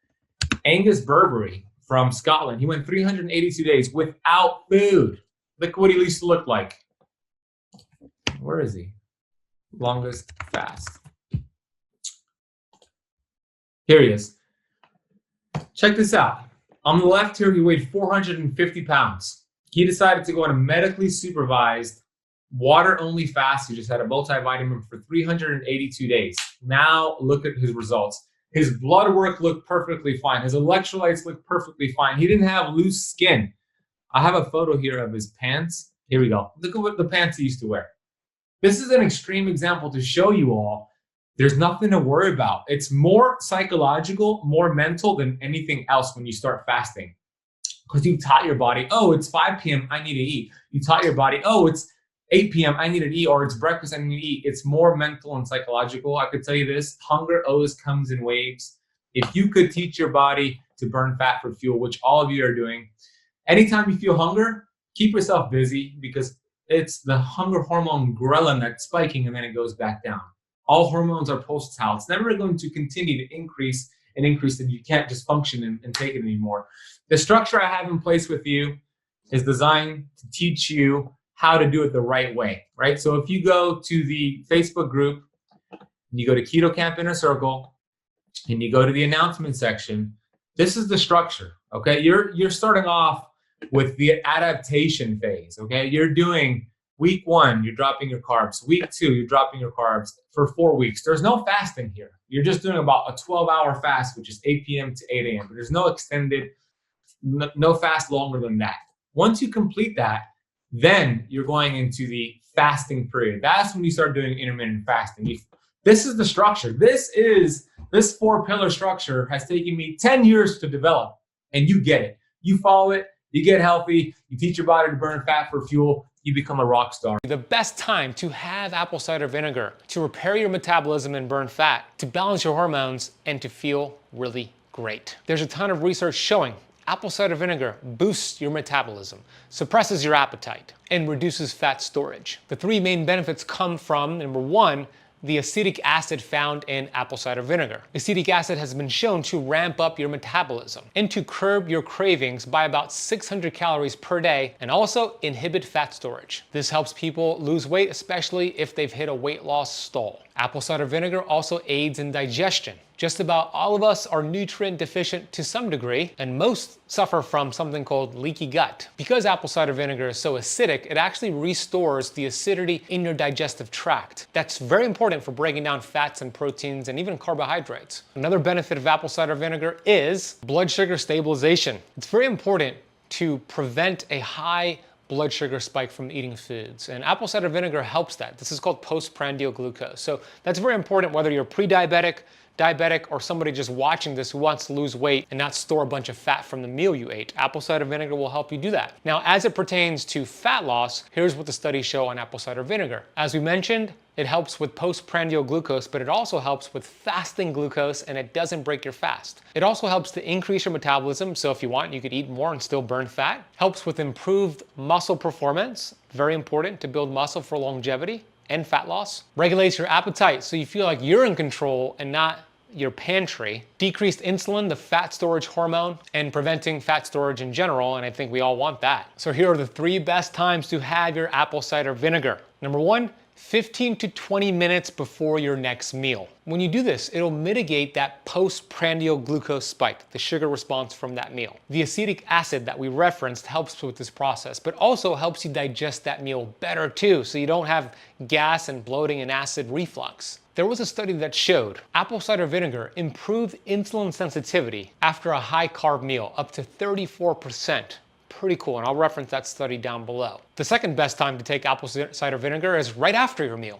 Angus Barbary from Scotland, he went 382 days without food. Look what he used to look like. Where is he? Longest fast. Here he is. Check this out. On the left here, he weighed 450 pounds. He decided to go on a medically supervised water-only fast. He just had a multivitamin for 382 days. Now look at his results. His blood work looked perfectly fine. His electrolytes looked perfectly fine. He didn't have loose skin. I have a photo here of his pants. Here we go. Look at what the pants he used to wear. This is an extreme example to show you all there's nothing to worry about. It's more psychological, more mental than anything else when you start fasting. Because you taught your body, oh, it's 5 p.m., I need to eat. You taught your body, oh, it's 8 p.m., I need to eat, or it's breakfast, I need to eat. It's more mental and psychological. I could tell you this, hunger always comes in waves. If you could teach your body to burn fat for fuel, which all of you are doing, anytime you feel hunger, keep yourself busy because it's the hunger hormone ghrelin that's spiking and then it goes back down. All hormones are pulsatile. It's never going to continue to increase and increase, and you can't just function and take it anymore. The structure I have in place with you is designed to teach you how to do it the right way, right? So if you go to the Facebook group, and you go to Keto Camp Inner Circle, and you go to the announcement section, this is the structure, okay? You're starting off with the adaptation phase, okay? You're doing week 1, you're dropping your carbs. Week 2, you're dropping your carbs for 4 weeks. There's no fasting here. You're just doing about a 12-hour fast, which is 8 p.m. to 8 a.m. But there's no extended, no fast longer than that. Once you complete that, then you're going into the fasting period. That's when you start doing intermittent fasting. This is the structure. This 4-pillar structure has taken me 10 years to develop, and you get it. You follow it, you get healthy, you teach your body to burn fat for fuel, you become a rock star. The best time to have apple cider vinegar to repair your metabolism and burn fat, to balance your hormones, and to feel really great. There's a ton of research showing apple cider vinegar boosts your metabolism, suppresses your appetite, and reduces fat storage. The 3 main benefits come from, number 1, the acetic acid found in apple cider vinegar. Acetic acid has been shown to ramp up your metabolism and to curb your cravings by about 600 calories per day and also inhibit fat storage. This helps people lose weight, especially if they've hit a weight loss stall. Apple cider vinegar also aids in digestion. Just about all of us are nutrient deficient to some degree, and most suffer from something called leaky gut. Because apple cider vinegar is so acidic, it actually restores the acidity in your digestive tract. That's very important for breaking down fats and proteins and even carbohydrates. Another benefit of apple cider vinegar is blood sugar stabilization. It's very important to prevent a high blood sugar spike from eating foods, and apple cider vinegar helps that. This is called postprandial glucose. So that's very important whether you're pre-diabetic, diabetic, or somebody just watching this who wants to lose weight and not store a bunch of fat from the meal you ate. Apple cider vinegar will help you do that. Now, as it pertains to fat loss, here's what the studies show on apple cider vinegar. As we mentioned, it helps with postprandial glucose, but it also helps with fasting glucose, and it doesn't break your fast. It also helps to increase your metabolism, so if you want, you could eat more and still burn fat. Helps with improved muscle performance, very important to build muscle for longevity and fat loss. Regulates your appetite, so you feel like you're in control and not your pantry. Decreased insulin, the fat storage hormone, and preventing fat storage in general, and I think we all want that. So here are the 3 best times to have your apple cider vinegar. Number 1, 15 to 20 minutes before your next meal. When you do this, it'll mitigate that postprandial glucose spike, the sugar response from that meal. The acetic acid that we referenced helps with this process, but also helps you digest that meal better too, so you don't have gas and bloating and acid reflux. There was a study that showed apple cider vinegar improved insulin sensitivity after a high carb meal, up to 34%. Pretty cool, and I'll reference that study down below. The second best time to take apple cider vinegar is right after your meal.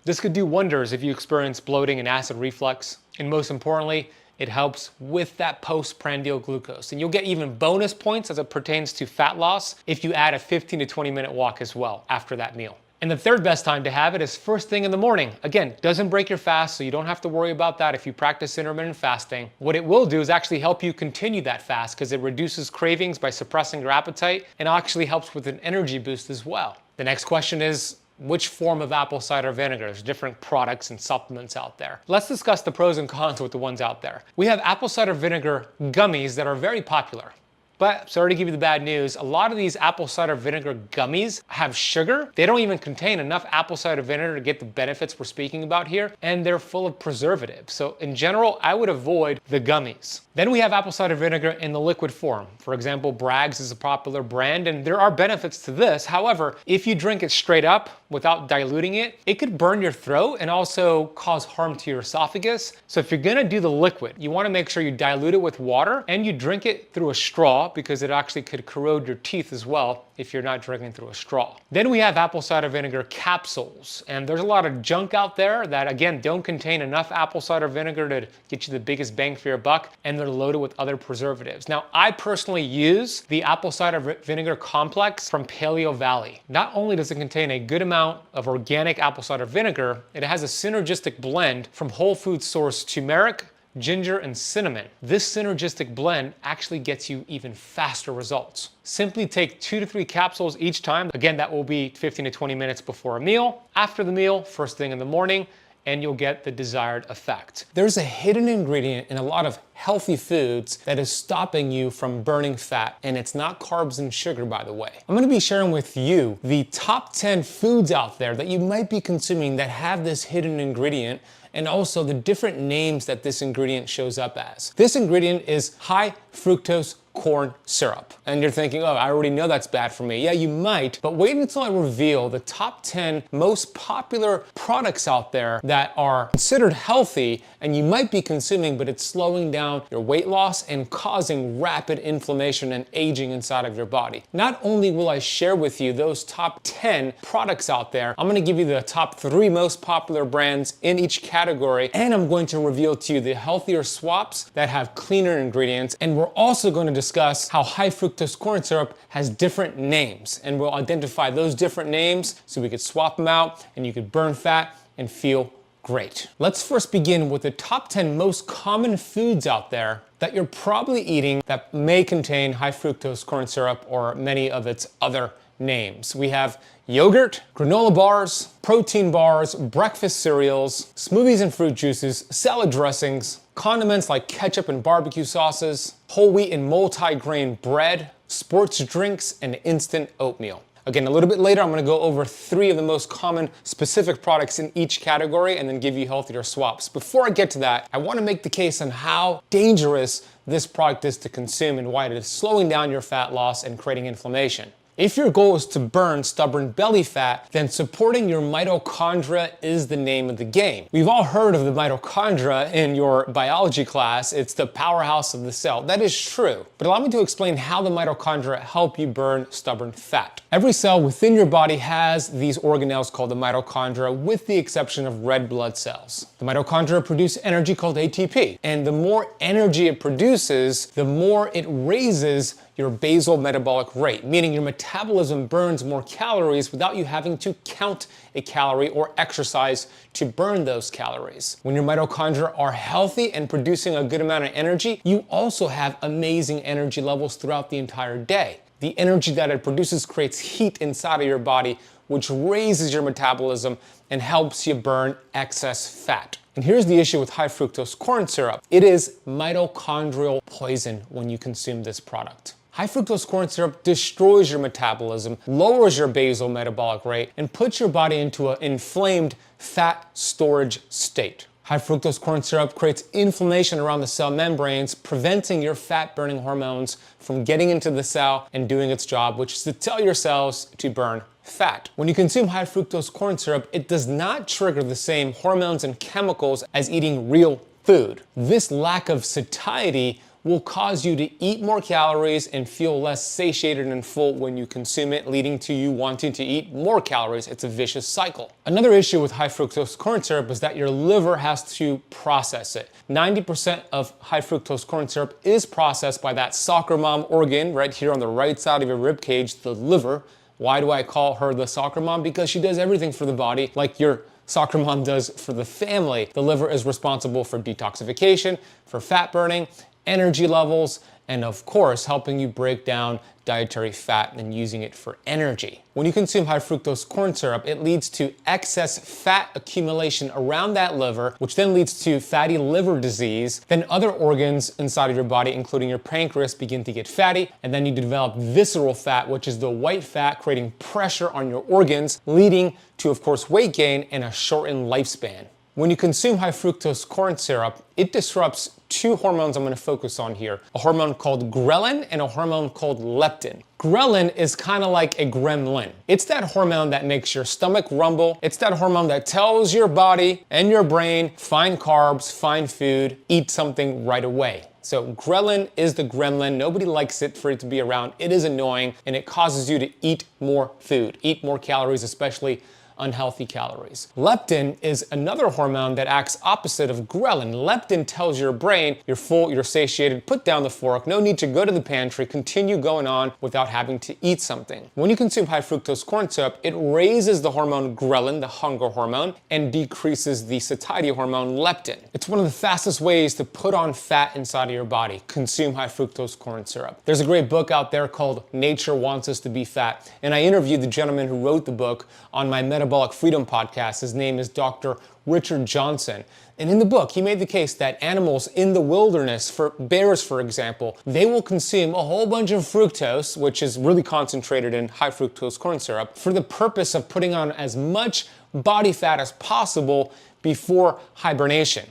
This could do wonders if you experience bloating and acid reflux. And most importantly, it helps with that postprandial glucose. And you'll get even bonus points as it pertains to fat loss if you add a 15 to 20 minute walk as well after that meal. And the third best time to have it is first thing in the morning. Again, doesn't break your fast, so you don't have to worry about that if you practice intermittent fasting. What it will do is actually help you continue that fast because it reduces cravings by suppressing your appetite and actually helps with an energy boost as well. The next question is, which form of apple cider vinegar? There's different products and supplements out there. Let's discuss the pros and cons with the ones out there. We have apple cider vinegar gummies that are very popular. But sorry to give you the bad news, a lot of these apple cider vinegar gummies have sugar. They don't even contain enough apple cider vinegar to get the benefits we're speaking about here, and they're full of preservatives. So in general, I would avoid the gummies. Then we have apple cider vinegar in the liquid form. For example, Bragg's is a popular brand, and there are benefits to this. However, if you drink it straight up without diluting it, it could burn your throat and also cause harm to your esophagus. So if you're gonna do the liquid, you wanna make sure you dilute it with water and you drink it through a straw, because it actually could corrode your teeth as well if you're not drinking through a straw. Then we have apple cider vinegar capsules, and there's a lot of junk out there that again don't contain enough apple cider vinegar to get you the biggest bang for your buck, and they're loaded with other preservatives. Now, I personally use the apple cider vinegar complex from Paleo Valley. Not only does it contain a good amount of organic apple cider vinegar, it has a synergistic blend from whole food source turmeric, ginger, and cinnamon. This synergistic blend actually gets you even faster results. Simply take 2 to 3 capsules each time. Again, that will be 15 to 20 minutes before a meal, after the meal, first thing in the morning, and you'll get the desired effect. There's a hidden ingredient in a lot of healthy foods that is stopping you from burning fat, and it's not carbs and sugar, by the way. I'm gonna be sharing with you the top 10 foods out there that you might be consuming that have this hidden ingredient, and also the different names that this ingredient shows up as. This ingredient is high fructose corn syrup. And you're thinking, oh, I already know that's bad for me. Yeah, you might, but wait until I reveal the top 10 most popular products out there that are considered healthy and you might be consuming, but it's slowing down your weight loss and causing rapid inflammation and aging inside of your body. Not only will I share with you those top 10 products out there, I'm gonna give you the top 3 most popular brands in each category, and I'm going to reveal to you the healthier swaps that have cleaner ingredients, and we're also going to discuss how high fructose corn syrup has different names, and we'll identify those different names so we could swap them out and you could burn fat and feel great. Let's first begin with the top 10 most common foods out there that you're probably eating that may contain high fructose corn syrup or many of its other names. We have yogurt, granola bars, protein bars, breakfast cereals, smoothies and fruit juices, salad dressings, condiments like ketchup and barbecue sauces, whole wheat and multi-grain bread, sports drinks, and instant oatmeal. Again, a little bit later, I'm gonna go over 3 of the most common specific products in each category and then give you healthier swaps. Before I get to that, I wanna make the case on how dangerous this product is to consume and why it is slowing down your fat loss and creating inflammation. If your goal is to burn stubborn belly fat, then supporting your mitochondria is the name of the game. We've all heard of the mitochondria in your biology class. It's the powerhouse of the cell. That is true. But allow me to explain how the mitochondria help you burn stubborn fat. Every cell within your body has these organelles called the mitochondria, with the exception of red blood cells. The mitochondria produce energy called ATP, and the more energy it produces, the more it raises your basal metabolic rate, meaning your metabolism burns more calories without you having to count a calorie or exercise to burn those calories. When your mitochondria are healthy and producing a good amount of energy, you also have amazing energy levels throughout the entire day. The energy that it produces creates heat inside of your body, which raises your metabolism and helps you burn excess fat. And here's the issue with high fructose corn syrup. It is mitochondrial poison when you consume this product. High fructose corn syrup destroys your metabolism, lowers your basal metabolic rate, and puts your body into an inflamed fat storage state. High fructose corn syrup creates inflammation around the cell membranes, preventing your fat-burning hormones from getting into the cell and doing its job, which is to tell your cells to burn fat. When you consume high fructose corn syrup, it does not trigger the same hormones and chemicals as eating real food. This lack of satiety will cause you to eat more calories and feel less satiated and full when you consume it, leading to you wanting to eat more calories. It's a vicious cycle. Another issue with high fructose corn syrup is that your liver has to process it. 90% of high fructose corn syrup is processed by that soccer mom organ right here on the right side of your rib cage, the liver. Why do I call her the soccer mom? Because she does everything for the body like your soccer mom does for the family. The liver is responsible for detoxification, for fat burning, energy levels, and of course, helping you break down dietary fat and using it for energy. When you consume high fructose corn syrup, it leads to excess fat accumulation around that liver, which then leads to fatty liver disease. Then other organs inside of your body, including your pancreas, begin to get fatty, and then you develop visceral fat, which is the white fat creating pressure on your organs, leading to, of course, weight gain and a shortened lifespan. When you consume high fructose corn syrup, it disrupts two hormones I'm going to focus on here, a hormone called ghrelin and a hormone called leptin. Ghrelin is kind of like a gremlin. It's that hormone that makes your stomach rumble. It's that hormone that tells your body and your brain, find carbs, find food, eat something right away. So ghrelin is the gremlin. Nobody likes it for it to be around. It is annoying and it causes you to eat more food, eat more calories, especially unhealthy calories. Leptin is another hormone that acts opposite of ghrelin. Leptin tells your brain, you're full, you're satiated, put down the fork, no need to go to the pantry, continue going on without having to eat something. When you consume high fructose corn syrup, it raises the hormone ghrelin, the hunger hormone, and decreases the satiety hormone leptin. It's one of the fastest ways to put on fat inside of your body. Consume high fructose corn syrup. There's a great book out there called Nature Wants Us to Be Fat, and I interviewed the gentleman who wrote the book on my Metabolic Freedom podcast. His name is Dr. Richard Johnson. And in the book, he made the case that animals in the wilderness, for bears, for example, they will consume a whole bunch of fructose, which is really concentrated in high fructose corn syrup, for the purpose of putting on as much body fat as possible before hibernation.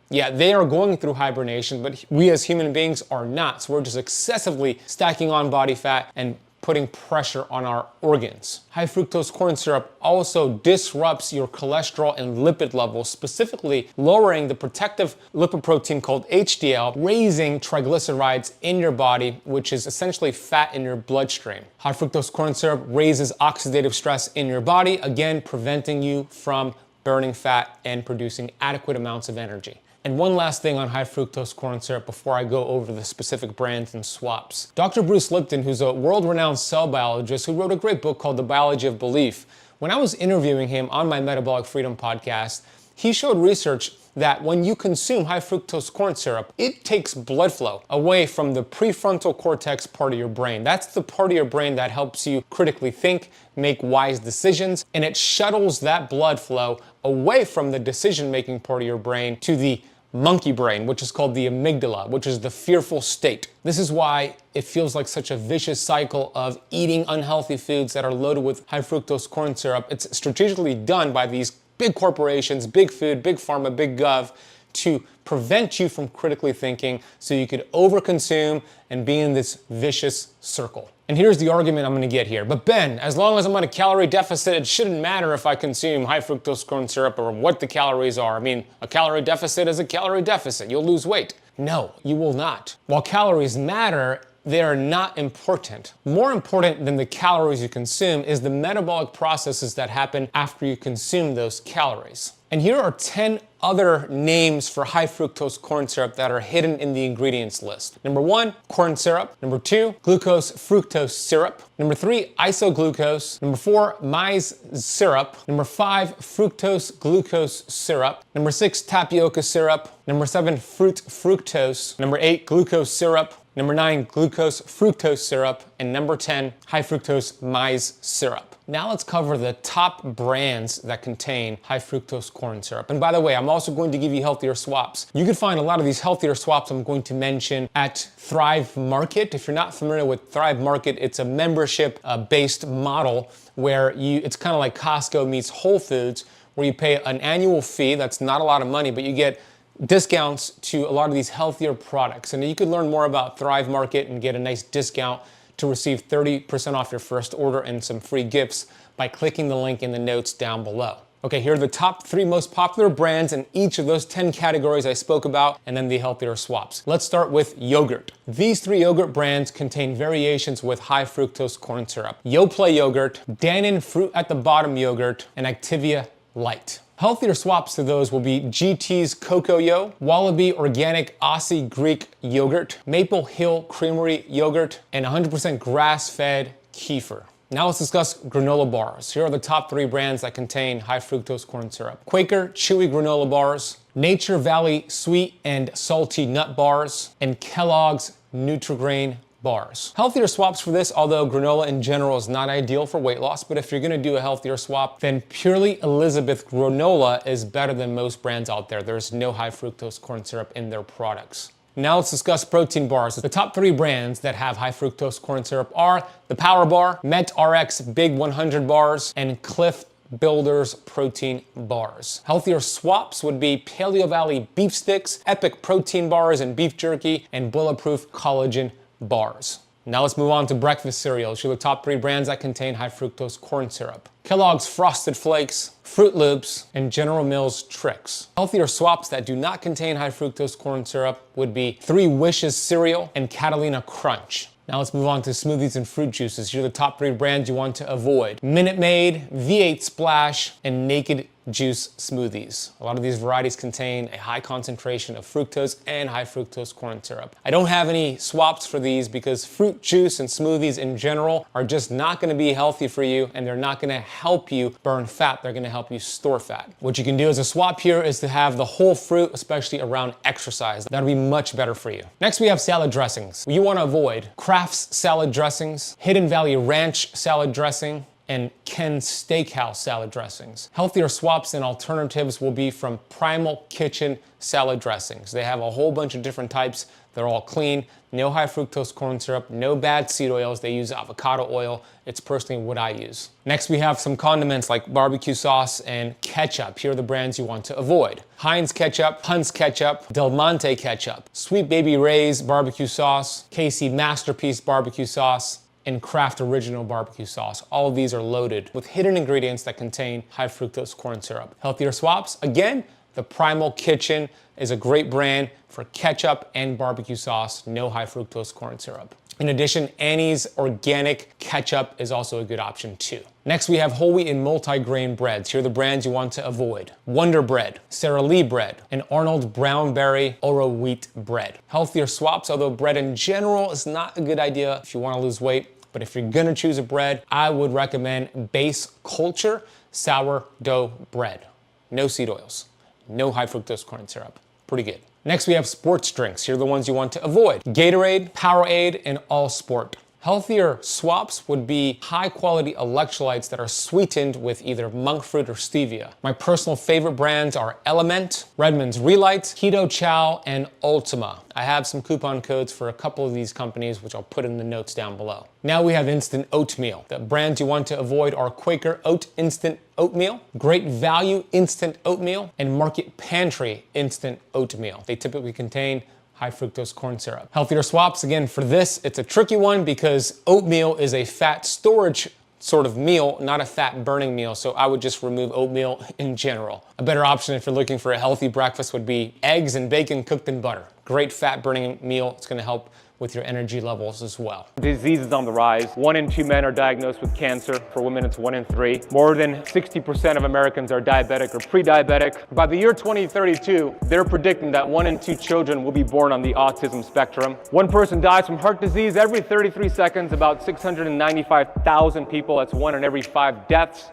Yeah, they are going through hibernation, but we as human beings are not. So we're just excessively stacking on body fat and putting pressure on our organs. High fructose corn syrup also disrupts your cholesterol and lipid levels, specifically lowering the protective lipoprotein called HDL, raising triglycerides in your body, which is essentially fat in your bloodstream. High fructose corn syrup raises oxidative stress in your body, again, preventing you from burning fat and producing adequate amounts of energy. And one last thing on high fructose corn syrup before I go over the specific brands and swaps. Dr. Bruce Lipton, who's a world-renowned cell biologist who wrote a great book called The Biology of Belief, when I was interviewing him on my Metabolic Freedom podcast, he showed research that when you consume high fructose corn syrup, it takes blood flow away from the prefrontal cortex part of your brain. That's the part of your brain that helps you critically think, make wise decisions, and it shuttles that blood flow away from the decision-making part of your brain to the monkey brain, which is called the amygdala, which is the fearful state. This is why it feels like such a vicious cycle of eating unhealthy foods that are loaded with high fructose corn syrup. It's strategically done by these big corporations, big food, big pharma, big gov, to prevent you from critically thinking so you could overconsume and be in this vicious circle. And here's the argument I'm gonna get here. But Ben, as long as I'm on a calorie deficit, it shouldn't matter if I consume high fructose corn syrup or what the calories are. I mean, a calorie deficit is a calorie deficit. You'll lose weight. No, you will not. While calories matter, they are not important. More important than the calories you consume is the metabolic processes that happen after you consume those calories. And here are 10 other names for high fructose corn syrup that are hidden in the ingredients list. Number 1, corn syrup. Number 2, glucose fructose syrup. Number 3, isoglucose. Number 4, maize syrup. Number 5, fructose glucose syrup. Number 6, tapioca syrup. Number 7, fruit fructose. Number 8, glucose syrup. Number 9, glucose fructose syrup. And number 10, high fructose maize syrup. Now let's cover the top brands that contain high fructose corn syrup. And by the way, I'm also going to give you healthier swaps. You can find a lot of these healthier swaps I'm going to mention at Thrive Market. If you're not familiar with Thrive Market, it's a membership-based model where it's kind of like Costco meets Whole Foods, where you pay an annual fee. That's not a lot of money, but you get discounts to a lot of these healthier products. And you can learn more about Thrive Market and get a nice discount to receive 30% off your first order and some free gifts by clicking the link in the notes down below. Okay, here are the top 3 most popular brands in each of those 10 categories I spoke about, and then the healthier swaps. Let's start with yogurt. These 3 yogurt brands contain variations with high fructose corn syrup. Yoplait yogurt, Dannon fruit at the bottom yogurt, and Activia Light. Healthier swaps to those will be GT's Cocoa Yo, Wallaby Organic Aussie Greek Yogurt, Maple Hill Creamery Yogurt, and 100% grass-fed kefir. Now let's discuss granola bars. Here are the top 3 brands that contain high fructose corn syrup. Quaker Chewy Granola Bars, Nature Valley Sweet and Salty Nut Bars, and Kellogg's Nutri-Grain Bars. Healthier swaps for this, although granola in general is not ideal for weight loss, but if you're gonna do a healthier swap, then Purely Elizabeth granola is better than most brands out there. There's no high fructose corn syrup in their products. Now let's discuss protein bars. The top 3 brands that have high fructose corn syrup are the Power Bar, MetRx Big 100 Bars, and Cliff Builders Protein Bars. Healthier swaps would be Paleo Valley Beef Sticks, Epic Protein Bars and Beef Jerky, and Bulletproof Collagen Bars. Now let's move on to breakfast cereals. Here are the top 3 brands that contain high fructose corn syrup. Kellogg's Frosted Flakes, Fruit Loops, and General Mills Trix. Healthier swaps that do not contain high fructose corn syrup would be 3 Wishes cereal and Catalina Crunch. Now let's move on to smoothies and fruit juices. Here are the top 3 brands you want to avoid. Minute Maid, V8 Splash, and Naked Juice smoothies. A lot of these varieties contain a high concentration of fructose and high fructose corn syrup. I don't have any swaps for these because fruit juice and smoothies in general are just not gonna be healthy for you, and they're not gonna help you burn fat, they're gonna help you store fat. What you can do as a swap here is to have the whole fruit, especially around exercise. That'll be much better for you. Next we have salad dressings. You wanna avoid Kraft's salad dressings, Hidden Valley Ranch salad dressing, and Ken's Steakhouse salad dressings. Healthier swaps and alternatives will be from Primal Kitchen salad dressings. They have a whole bunch of different types. They're all clean, no high fructose corn syrup, no bad seed oils. They use avocado oil. It's personally what I use. Next, we have some condiments like barbecue sauce and ketchup. Here are the brands you want to avoid. Heinz ketchup, Hunt's ketchup, Del Monte ketchup, Sweet Baby Ray's barbecue sauce, Casey Masterpiece barbecue sauce, and Kraft Original barbecue sauce. All of these are loaded with hidden ingredients that contain high fructose corn syrup. Healthier swaps, again, the Primal Kitchen is a great brand for ketchup and barbecue sauce, no high fructose corn syrup. In addition, Annie's Organic Ketchup is also a good option too. Next, we have whole wheat and multi-grain breads. Here are the brands you want to avoid. Wonder Bread, Sara Lee Bread, and Arnold Brownberry Oro Wheat Bread. Healthier swaps, although bread in general is not a good idea if you want to lose weight. But if you're gonna choose a bread, I would recommend Base Culture sourdough bread. No seed oils, no high fructose corn syrup. Pretty good. Next, we have sports drinks. Here are the ones you want to avoid. Gatorade, Powerade, and All Sport. Healthier swaps would be high quality electrolytes that are sweetened with either monk fruit or stevia. My personal favorite brands are Element, Redmond's Relight, Keto Chow, and Ultima. I have some coupon codes for a couple of these companies, which I'll put in the notes down below. Now we have instant oatmeal. The brands you want to avoid are Quaker Oat Instant Oatmeal, Great Value Instant Oatmeal, and Market Pantry Instant Oatmeal. They typically contain high fructose corn syrup. Healthier swaps, again, for this, it's a tricky one because oatmeal is a fat storage sort of meal, not a fat burning meal, so I would just remove oatmeal in general. A better option if you're looking for a healthy breakfast would be eggs and bacon cooked in butter. Great fat burning meal, it's gonna help with your energy levels as well. Disease is on the rise. 1 in 2 men are diagnosed with cancer. For women, it's 1 in 3. More than 60% of Americans are diabetic or pre-diabetic. By the year 2032, they're predicting that 1 in 2 children will be born on the autism spectrum. 1 person dies from heart disease every 33 seconds, about 695,000 people. That's 1 in every 5 deaths.